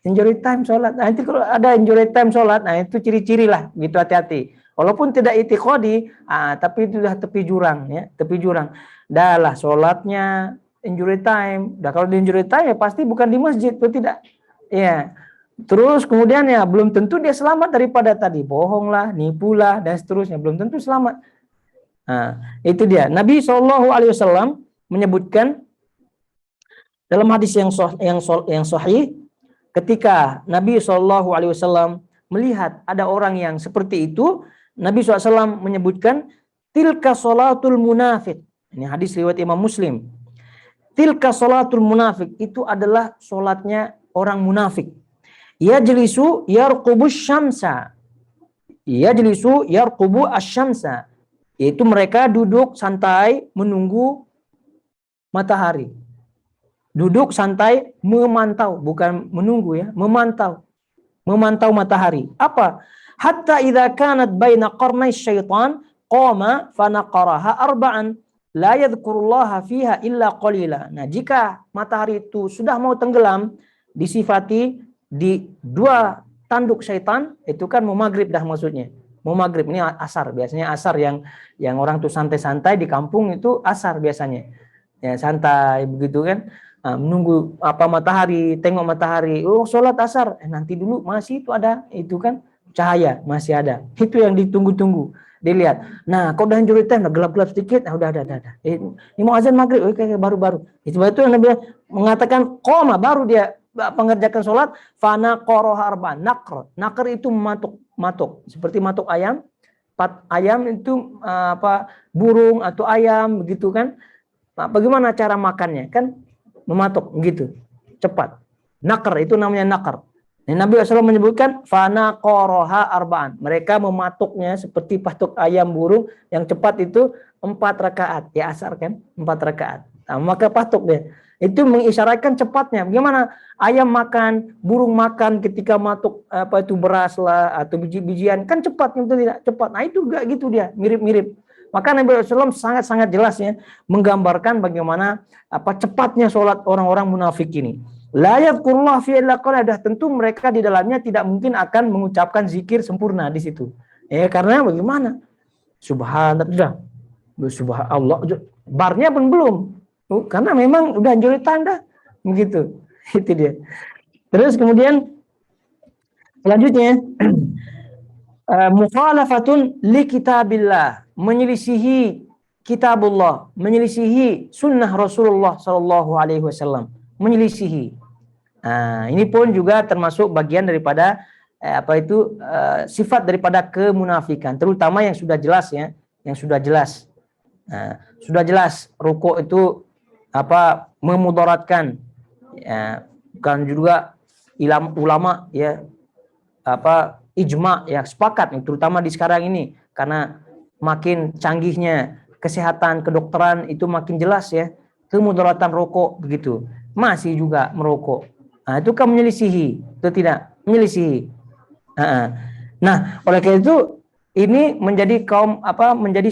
Injury time sholat. Nah, nanti kalau ada injury time sholat, nah itu ciri-ciri lah, gitu, hati-hati. Walaupun tidak itiqadi, tapi itu sudah tepi jurang ya, tepi jurang. Dah lah sholatnya injury time. Dah kalau di injury time ya pasti bukan di masjid, itu tidak. Ya. Terus kemudian ya belum tentu dia selamat daripada tadi bohong lah, nipu lah dan seterusnya, belum tentu selamat. Nah, itu dia. Nabi SAW menyebutkan dalam hadis yang sahih, ketika Nabi SAW melihat ada orang yang seperti itu, Nabi SAW menyebutkan tilka sholatul munafik. Ini hadis riwayat Imam Muslim. Tilka sholatul munafik, itu adalah sholatnya orang munafik. Yajlisu yarqubus syamsa, Yajlisu yarqubu asyamsa, yaitu mereka duduk santai menunggu matahari. Duduk santai memantau, bukan menunggu ya, memantau. Memantau matahari. Apa? Hatta idza kanat baina qarnai syaitan qama fanaqaraha arba'an la yadhkurullaha fiha illa qalila. Nah, jika matahari itu sudah mau tenggelam, disifati di dua tanduk syaitan, itu kan mau maghrib dah maksudnya. Mau maghrib ini asar, biasanya asar yang orang tuh santai-santai di kampung itu asar biasanya. Ya, santai begitu kan. Menunggu apa matahari, tengok matahari, oh sholat asar, nanti dulu masih itu ada, itu kan cahaya masih ada, itu yang ditunggu-tunggu, dilihat. Nah, kau udah injury time, gelap-gelap sedikit, udah. Ini mau azan maghrib, oke, baru. Itu yang Nabi mengatakan koma, baru dia mengerjakan sholat. Fana qoroha arba'an, nakr itu matuk, seperti matuk ayam. Ayam itu burung atau ayam begitu kan. Nah, bagaimana cara makannya kan? Mematuk gitu, cepat. Nakar itu namanya nakar. Nabi SAW menyebutkan fana qoroha arba'an. Mereka mematuknya seperti patuk ayam burung yang cepat itu 4 rakaat. Ya asar kan 4 rakaat. Nah, maka patuk dia. Itu mengisyaratkan cepatnya. Bagaimana ayam makan, burung makan ketika matuk apa itu beras lah atau biji-bijian kan cepat, itu tidak cepat. Nah itu juga gitu dia, mirip-mirip. Maka Nabi SAW sangat-sangat jelas ya menggambarkan bagaimana cepatnya sholat orang-orang munafik ini. La yadhkurullah fi illa qalila, tentu mereka di dalamnya tidak mungkin akan mengucapkan zikir sempurna di situ. Karena bagaimana? Subhanallah, barnya pun belum. Karena memang udah anjuri tanda begitu. Itu dia. Terus kemudian selanjutnya mukhalafatun li kitabillah, menyelisihi kitabullah, menyelisihi sunnah Rasulullah sallallahu alaihi wasallam, menyelisihi. Nah, ini pun juga termasuk bagian daripada sifat daripada kemunafikan, terutama yang sudah jelas ya, yang sudah jelas. Nah, sudah jelas rukuk itu memudaratkan, ya, bukan juga ulama ya ijma ya sepakat, terutama di sekarang ini karena makin canggihnya kesehatan kedokteran itu makin jelas ya kemudaratan rokok begitu, masih juga merokok. Nah, itu kan menyelisihi, itu tidak menyelisihi. Nah, oleh karena itu ini menjadi menjadi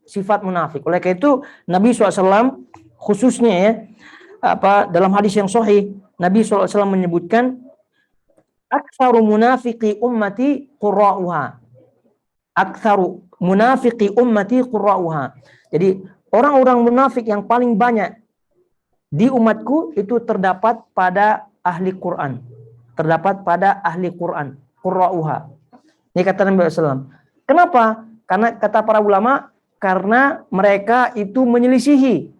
sifat munafik. Oleh karena itu Nabi SAW khususnya ya dalam hadis yang sahih Nabi SAW menyebutkan aktsaru munafiqi ummati qurra'uha. Aktsaru munafiqi ummati qurra'uha. Jadi orang-orang munafik yang paling banyak di umatku itu terdapat pada ahli Quran. Terdapat pada ahli Quran, qurra'uha. Ini kata Nabi SAW. Kenapa? Karena kata para ulama, karena mereka itu menyelisihi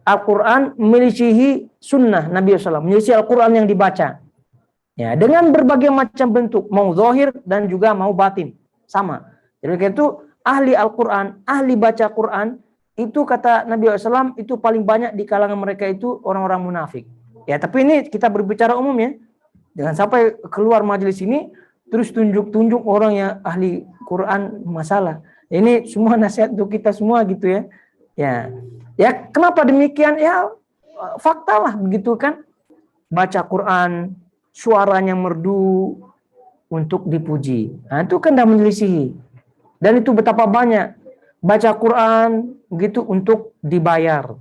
Al-Quran, menyelisihi sunnah Nabi SAW, menyelisihi Al-Quran yang dibaca. Ya, dengan berbagai macam bentuk, mau zahir dan juga mau batin, sama. Jadi itu ahli Al-Quran, ahli baca Quran, itu kata Nabi SAW itu paling banyak di kalangan mereka itu orang-orang munafik. Ya, tapi ini kita berbicara umum ya, jangan sampai keluar majelis ini terus tunjuk-tunjuk orang yang ahli Quran masalah. Ini semua nasihat untuk kita semua gitu ya. Ya, kenapa demikian? Ya, fakta lah begitu kan. Baca Quran, suaranya merdu untuk dipuji. Nah, itu kan dah menyelisihi. Dan itu betapa banyak baca Quran begitu untuk dibayar.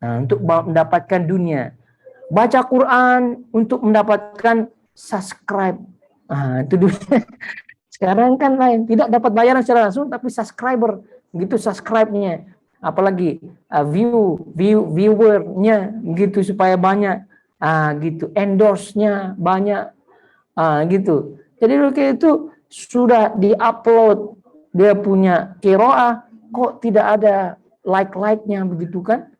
Nah, untuk mendapatkan dunia. Baca Quran untuk mendapatkan subscribe. Nah, itu dunia. Sekarang kan lain, tidak dapat bayaran secara langsung tapi subscriber, begitu subscribe-nya. Apalagi viewer-nya gitu supaya banyak. Gitu, endorse-nya banyak, gitu. Jadi kayak itu sudah diupload, dia punya qiraah, kok tidak ada like-nya begitu kan?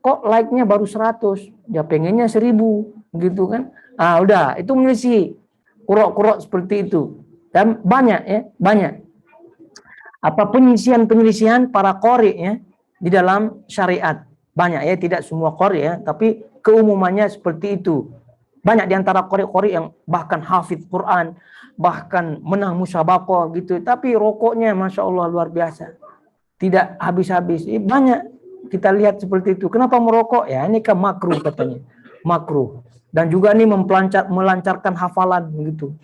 Kok like-nya baru 100, dia pengennya 1000, gitu kan? Udah, itu mengisi kurok-kurok seperti itu. Dan banyak ya, banyak. Penyisihan para qori ya di dalam syariat. Banyak ya, tidak semua qori ya, tapi keumumannya seperti itu. Banyak di antara qori-qori yang bahkan hafidz Quran, bahkan menang musabaqah gitu, tapi rokoknya Masya Allah luar biasa. Tidak habis-habis. Banyak kita lihat seperti itu. Kenapa merokok? Ya ini kan makruh katanya. Makruh. Dan juga ini melancarkan hafalan gitu.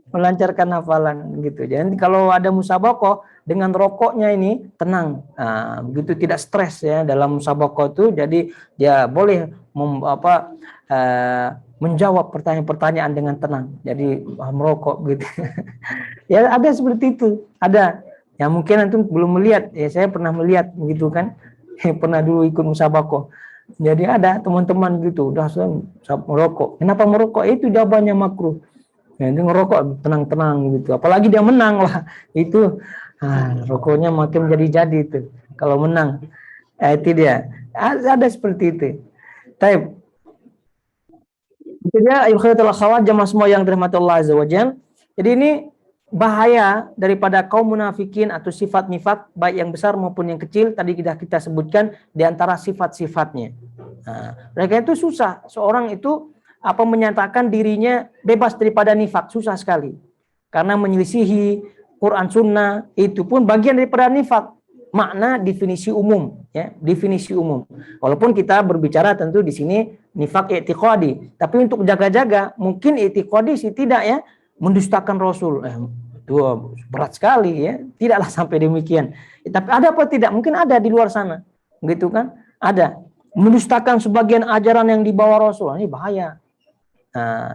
Melancarkan hafalan gitu. Jadi kalau ada musabaqah dengan rokoknya ini tenang, begitu tidak stres ya dalam musabaqah itu. Jadi dia boleh menjawab pertanyaan-pertanyaan dengan tenang. Jadi merokok gitu. Ya ada seperti itu, ada. Ya mungkin antum belum melihat, ya saya pernah melihat begitu kan. Pernah dulu ikut musabaqah. Jadi ada teman-teman gitu, udah merokok. Kenapa merokok? Itu jawabannya makruh. Ya, dia ngerokok tenang-tenang gitu. Apalagi dia menang lah. Itu rokoknya makin jadi-jadi itu. Kalau menang. Itu dia. Ada seperti itu. Taib. Itu dia ayuhatul akhwat jamaah semua yang dirahmati Allah Azza wa Jalla. Jadi ini bahaya daripada kaum munafikin atau sifat nifak baik yang besar maupun yang kecil tadi kita sebutkan di antara sifat-sifatnya. Mereka itu susah. Seorang itu menyatakan dirinya bebas daripada nifak, susah sekali. Karena menyelisihi Quran Sunnah itu pun bagian daripada nifak. Makna definisi umum, ya, definisi umum. Walaupun kita berbicara tentu di sini nifak i'tiqadi, tapi untuk jaga-jaga mungkin i'tiqadi sih tidak ya, mendustakan Rasul. Itu berat sekali ya, tidaklah sampai demikian. Tapi ada apa tidak? Mungkin ada di luar sana, gitu kan? Ada. Mendustakan sebagian ajaran yang dibawa Rasul, ini bahaya.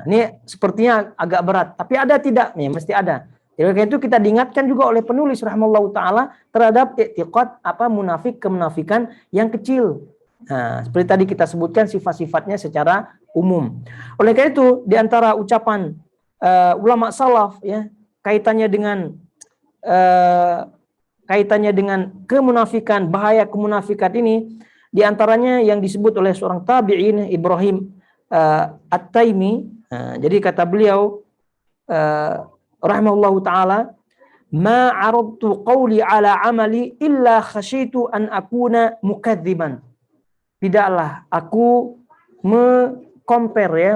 Ini sepertinya agak berat, tapi ada tidak? Nih, mesti ada. Jadi itu kita diingatkan juga oleh penulis rahimahullahu taala terhadap i'tiqad munafik kemunafikan yang kecil. Seperti tadi kita sebutkan sifat-sifatnya secara umum. Oleh karena itu di antara ucapan ulama salaf ya kaitannya dengan kemunafikan, bahaya kemunafikan ini di antaranya yang disebut oleh seorang tabi'in Ibrahim At-Taimi. Jadi kata beliau rahimahullahu taala, ma aradtu qawli ala amali illa khasyitu an akuna mukadziban. Tidaklah aku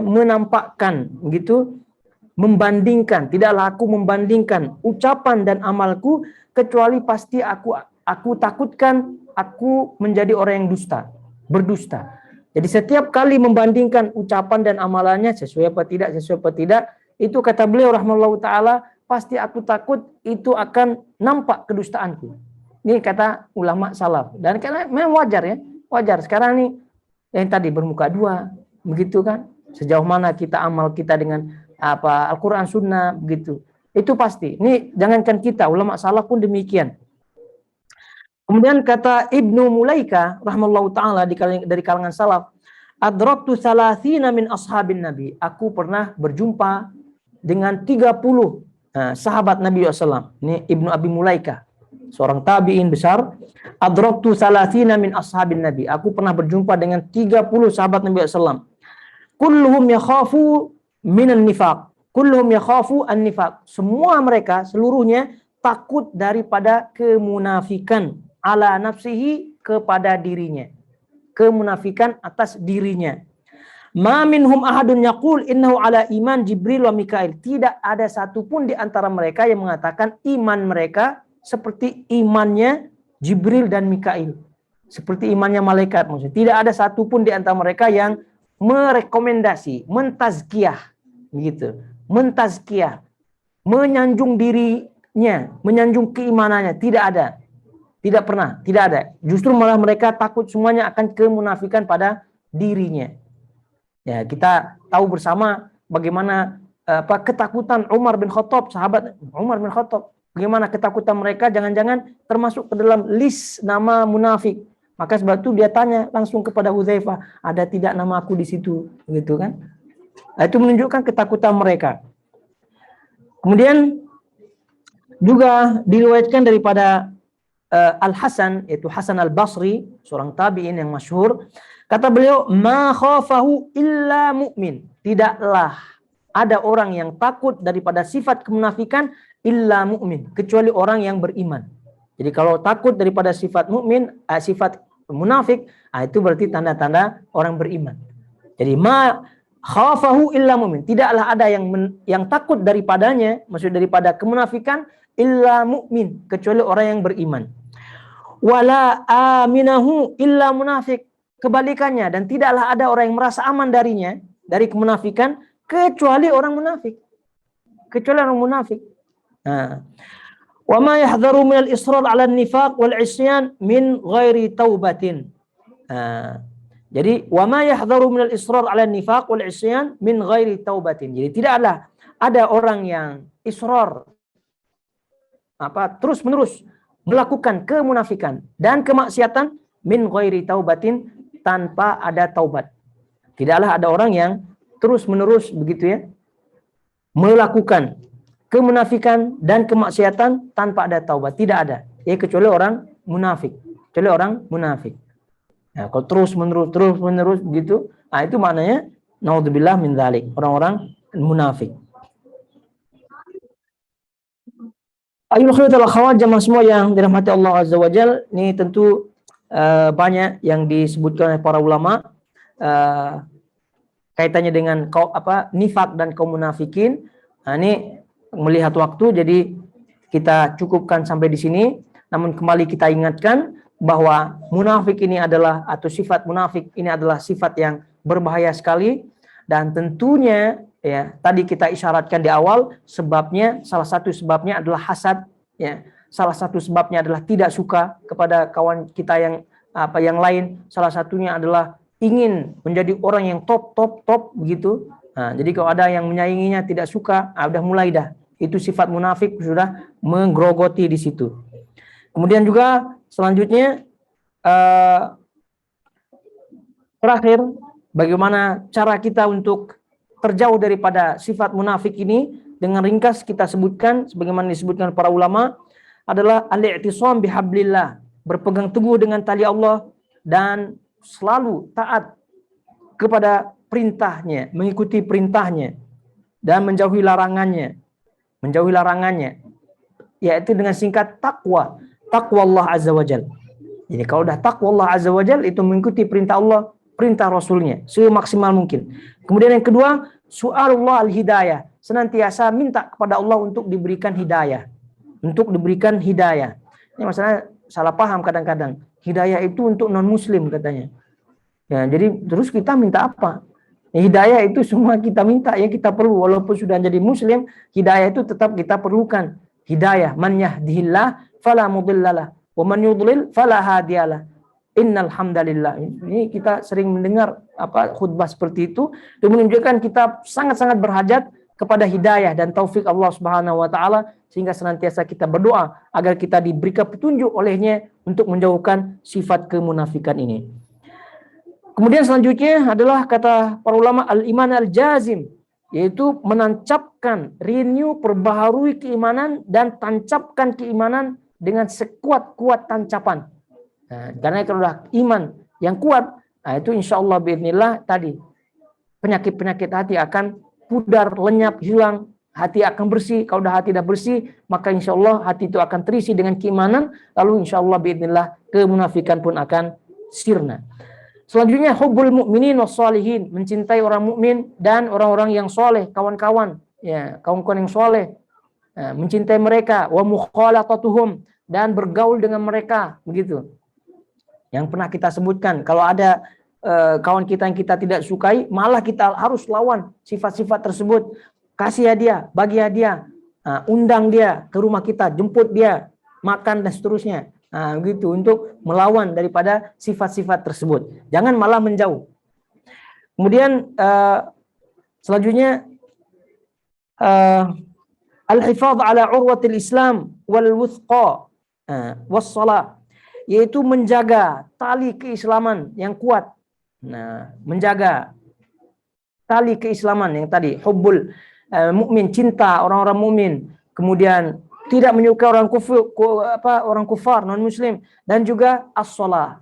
menampakkan gitu, membandingkan, tidaklah aku membandingkan ucapan dan amalku kecuali pasti aku takutkan aku menjadi orang yang berdusta. Jadi setiap kali membandingkan ucapan dan amalannya sesuai apa tidak, itu kata beliau rahimahullahu taala, pasti aku takut itu akan nampak kedustaanku. Ini kata ulama salaf. Dan karena memang wajar ya, wajar. Sekarang nih yang tadi bermuka dua, begitu kan? Sejauh mana kita amal kita dengan Al-Quran Sunnah begitu. Itu pasti. Ini jangankan kita, ulama salaf pun demikian. Kemudian kata Ibnu Mulaika rahimahullahu taala dari kalangan salaf, adraktu salasina min ashabin nabi. Aku pernah berjumpa dengan 30 sahabat Nabi SAW. Ini Ibnu Abi Mulaika, seorang tabi'in besar. Adraktu salasina min ashabin nabi. Aku pernah berjumpa dengan 30 sahabat Nabi SAW. Kulluhum yakhafu minan nifaq. Kulluhum yakhafu an-nifaq. Semua mereka, seluruhnya takut daripada kemunafikan ala nafsihi, kepada dirinya. Kemunafikan atas dirinya. Ma minhum ahadun yaqul innahu ala iman Jibril wa Mikail. Tidak ada satupun di antara mereka yang mengatakan iman mereka seperti imannya Jibril dan Mikail. Seperti imannya malaikat maksudnya. Tidak ada satupun di antara mereka yang merekomendasi, mentazkiyah gitu. Mentazkiyah, menyanjung dirinya, menyanjung keimanannya, tidak ada. Tidak pernah, tidak ada. Justru malah mereka takut semuanya akan kemunafikan pada dirinya. Ya, kita tahu bersama bagaimana ketakutan Umar bin Khattab, sahabat Umar bin Khattab. Bagaimana ketakutan mereka jangan-jangan termasuk ke dalam list nama munafik. Maka sebab itu dia tanya langsung kepada Hudzaifah, ada tidak nama aku di situ, gitu kan? Itu menunjukkan ketakutan mereka. Kemudian juga diriwayatkan daripada Al-Hasan, yaitu Hasan Al-Basri, seorang tabi'in yang masyhur. Kata beliau, ma khafahu illa mu'min. Tidaklah ada orang yang takut daripada sifat kemunafikan illa mu'min, kecuali orang yang beriman. Jadi kalau takut daripada sifat mukmin, sifat munafik, itu berarti tanda-tanda orang beriman. Jadi ma khafahu illa mu'min. Tidaklah ada yang takut daripadanya, maksud daripada kemunafikan, illa mu'min, kecuali orang yang beriman. Wala aminahu illa munafik. Kebalikannya, dan tidaklah ada orang yang merasa aman darinya, dari kemunafikan, kecuali orang munafik. Kecuali orang munafik. Wa ma yahdharu min al-israr 'ala an-nifaq wal 'isyan min ghairi taubatin. Jadi wa ma yahdharu min al-israr 'ala an-nifaq wal 'isyan min ghairi taubatin. Jadi tidaklah ada orang yang israr, terus-menerus melakukan kemunafikan dan kemaksiatan min ghairi taubatin, tanpa ada taubat. Tidaklah ada orang yang terus-menerus begitu ya, melakukan kemunafikan dan kemaksiatan tanpa ada taubat. Tidak ada. Ya, kecuali orang munafik. Kecuali orang munafik. Nah, kalau terus-menerus begitu, itu maknanya naudzubillah min dzalik, orang-orang munafik. Ayyuhal akhwat wal akhwat, jamaah semua yang dirahmati Allah Azza wa Jalla, ini tentu banyak yang disebutkan oleh para ulama kaitannya dengan nifak dan kaum munafikin. Nah, ini melihat waktu, jadi kita cukupkan sampai di sini. Namun kembali kita ingatkan bahwa munafik ini adalah, atau sifat munafik ini adalah sifat yang berbahaya sekali, dan tentunya ya tadi kita isyaratkan di awal sebabnya, salah satu sebabnya adalah hasad ya. Salah satu sebabnya adalah tidak suka kepada kawan kita yang lain. Salah satunya adalah ingin menjadi orang yang top begitu. Nah, jadi kalau ada yang menyainginya tidak suka, udah mulai dah. Itu sifat munafik sudah menggerogoti di situ. Kemudian juga selanjutnya terakhir, bagaimana cara kita untuk terjauh daripada sifat munafik ini? Dengan ringkas kita sebutkan sebagaimana disebutkan para ulama, adalah al-i'tisam bihablillah, berpegang teguh dengan tali Allah dan selalu taat kepada perintahnya, mengikuti perintahnya dan menjauhi larangannya. Yaitu dengan singkat takwa Allah Azza wa Jalla. Jadi kalau dah takwa Allah Azza wa Jalla, itu mengikuti perintah Allah, perintah Rasulnya semaksimal mungkin. Kemudian yang kedua, su'alullah al-hidayah, senantiasa minta kepada Allah untuk diberikan hidayah. Ini masalah salah paham kadang-kadang. Hidayah itu untuk non-muslim katanya. Ya, jadi terus kita minta apa? Hidayah itu semua kita minta, ya kita perlu. Walaupun sudah jadi muslim, hidayah itu tetap kita perlukan. Hidayah, man yahdihillah fala mudhillalah wa man yudlil fala hadiyalah. Innal hamdalillah. Ini kita sering mendengar khutbah seperti itu, itu menunjukkan kita sangat-sangat berhajat kepada hidayah dan taufik Allah Subhanahu wa taala, sehingga senantiasa kita berdoa agar kita diberikan petunjuk olehnya untuk menjauhkan sifat kemunafikan ini. Kemudian selanjutnya adalah kata para ulama al-iman al-jazim, yaitu menancapkan, renew, perbaharui keimanan dan tancapkan keimanan dengan sekuat-kuat tancapan. Nah, karena kalau sudah iman yang kuat, itu insya Allah biidznillah tadi penyakit-penyakit hati akan pudar, lenyap, hilang, hati akan bersih. Kalau dah hati dah bersih, maka insya Allah hati itu akan terisi dengan keimanan, lalu insya Allah biidznillah kemunafikan pun akan sirna. Selanjutnya hubbul mu'minin wassalihin, mencintai orang mukmin dan orang-orang yang soleh, kawan-kawan, ya kawan-kawan yang soleh, mencintai mereka, wa mukhalatatuhum, dan bergaul dengan mereka, begitu. Yang pernah kita sebutkan, kalau ada kawan kita yang kita tidak sukai, malah kita harus lawan sifat-sifat tersebut. Kasih hadiah, bagi hadiah, undang dia ke rumah kita, jemput dia, makan dan seterusnya. Begitu, untuk melawan daripada sifat-sifat tersebut. Jangan malah menjauh. Kemudian selanjutnya al-hifadz ala urwatil Islam wal wuthqa was-shalah, yaitu menjaga tali keislaman yang kuat. Nah, menjaga tali keislaman yang tadi, hubbul mukmin, cinta orang-orang mukmin, kemudian tidak menyukai orang kufar, non muslim, dan juga as-shalah,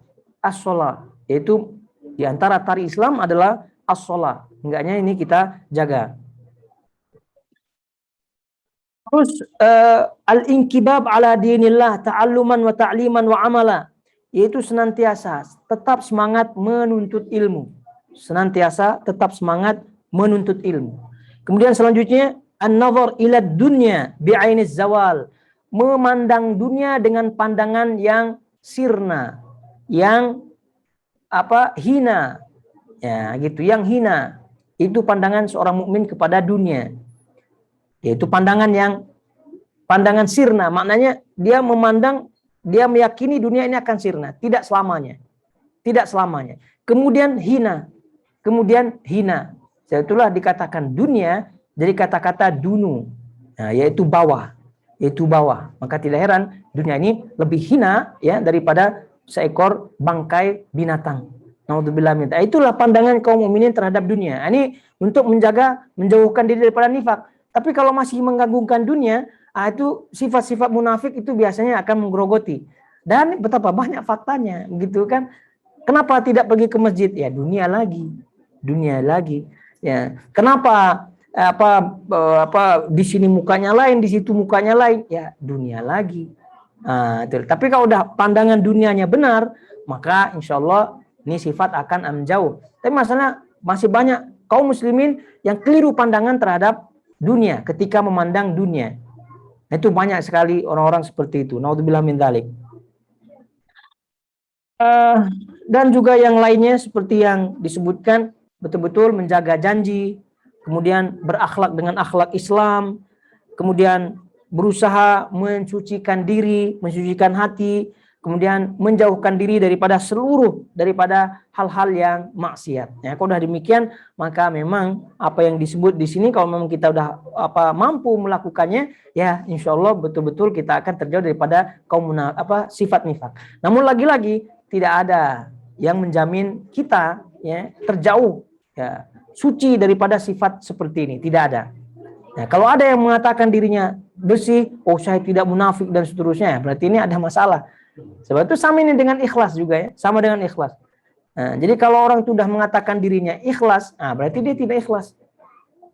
yaitu di antara tali Islam adalah as-shalah. Hendaknya ini kita jaga. Terus al-inkibab ala dinillah ta'alluman wa ta'liman wa amala, yaitu senantiasa tetap semangat menuntut ilmu. Senantiasa tetap semangat menuntut ilmu. Kemudian selanjutnya an-nazar ila dunya bi'ainiz zawal, memandang dunia dengan pandangan yang sirna, yang hina, ya gitu, yang hina. Itu pandangan seorang mukmin kepada dunia, yaitu pandangan sirna, maknanya dia memandang, dia meyakini dunia ini akan sirna, tidak selamanya. Kemudian hina. Itulah dikatakan dunia dari kata-kata dunu, nah, yaitu bawah. Maka tidak heran dunia ini lebih hina ya daripada seekor bangkai binatang. Naudzubillah min dzalik. Itulah pandangan kaum mukminin terhadap dunia. Ini untuk menjauhkan diri daripada nifak. Tapi kalau masih mengagungkan dunia, itu sifat-sifat munafik itu biasanya akan menggerogoti. Dan betapa banyak faktanya, gitu kan? Kenapa tidak pergi ke masjid? Ya dunia lagi. Ya, kenapa di sini mukanya lain, di situ mukanya lain? Ya dunia lagi. Tapi kalau udah pandangan dunianya benar, maka insya Allah ini sifat akan menjauh. Tapi masalah masih banyak kaum muslimin yang keliru pandangan terhadap dunia ketika memandang dunia. Itu banyak sekali orang-orang seperti itu. Naudzubillah min dzalik. Dan juga yang lainnya seperti yang disebutkan, betul-betul menjaga janji, kemudian berakhlak dengan akhlak Islam, kemudian berusaha mensucikan diri, mensucikan hati, kemudian menjauhkan diri daripada hal-hal yang maksiat. Ya, kalau sudah demikian, maka memang apa yang disebut di sini, kalau memang kita sudah mampu melakukannya, ya insya Allah betul-betul kita akan terjauh daripada sifat nifak. Namun lagi-lagi tidak ada yang menjamin kita ya terjauh, ya suci daripada sifat seperti ini, tidak ada. Nah, kalau ada yang mengatakan dirinya bersih, saya tidak munafik dan seterusnya, berarti ini ada masalah. Sebab itu sama ini dengan ikhlas juga ya, sama dengan ikhlas. Nah, jadi kalau orang itu sudah mengatakan dirinya ikhlas, berarti dia tidak ikhlas.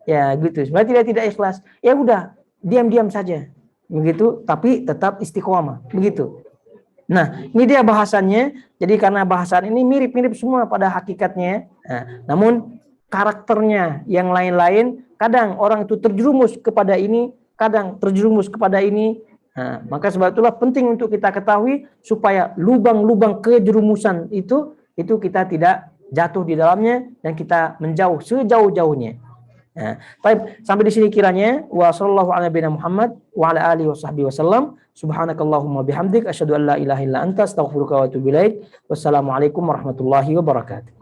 Ya gitu, berarti dia tidak ikhlas. Ya udah, diam-diam saja. Begitu, tapi tetap istiqomah. Begitu. Nah, ini dia bahasannya. Jadi karena bahasan ini mirip-mirip semua pada hakikatnya. Namun karakternya yang lain-lain, kadang orang itu terjerumus kepada ini, kadang terjerumus kepada ini. Maka sebab itulah penting untuk kita ketahui supaya lubang-lubang kejerumusan itu kita tidak jatuh di dalamnya dan kita menjauh sejauh-jauhnya. Baik, sampai di sini kiranya. Wa sallallahu ala nabiyina Muhammad wa ala alihi wasallam. Subhanakallahumma bihamdik asyhadu an la ilaha illa anta astaghfiruka wa atubu ilaik. Wassalamualaikum warahmatullahi wabarakatuh.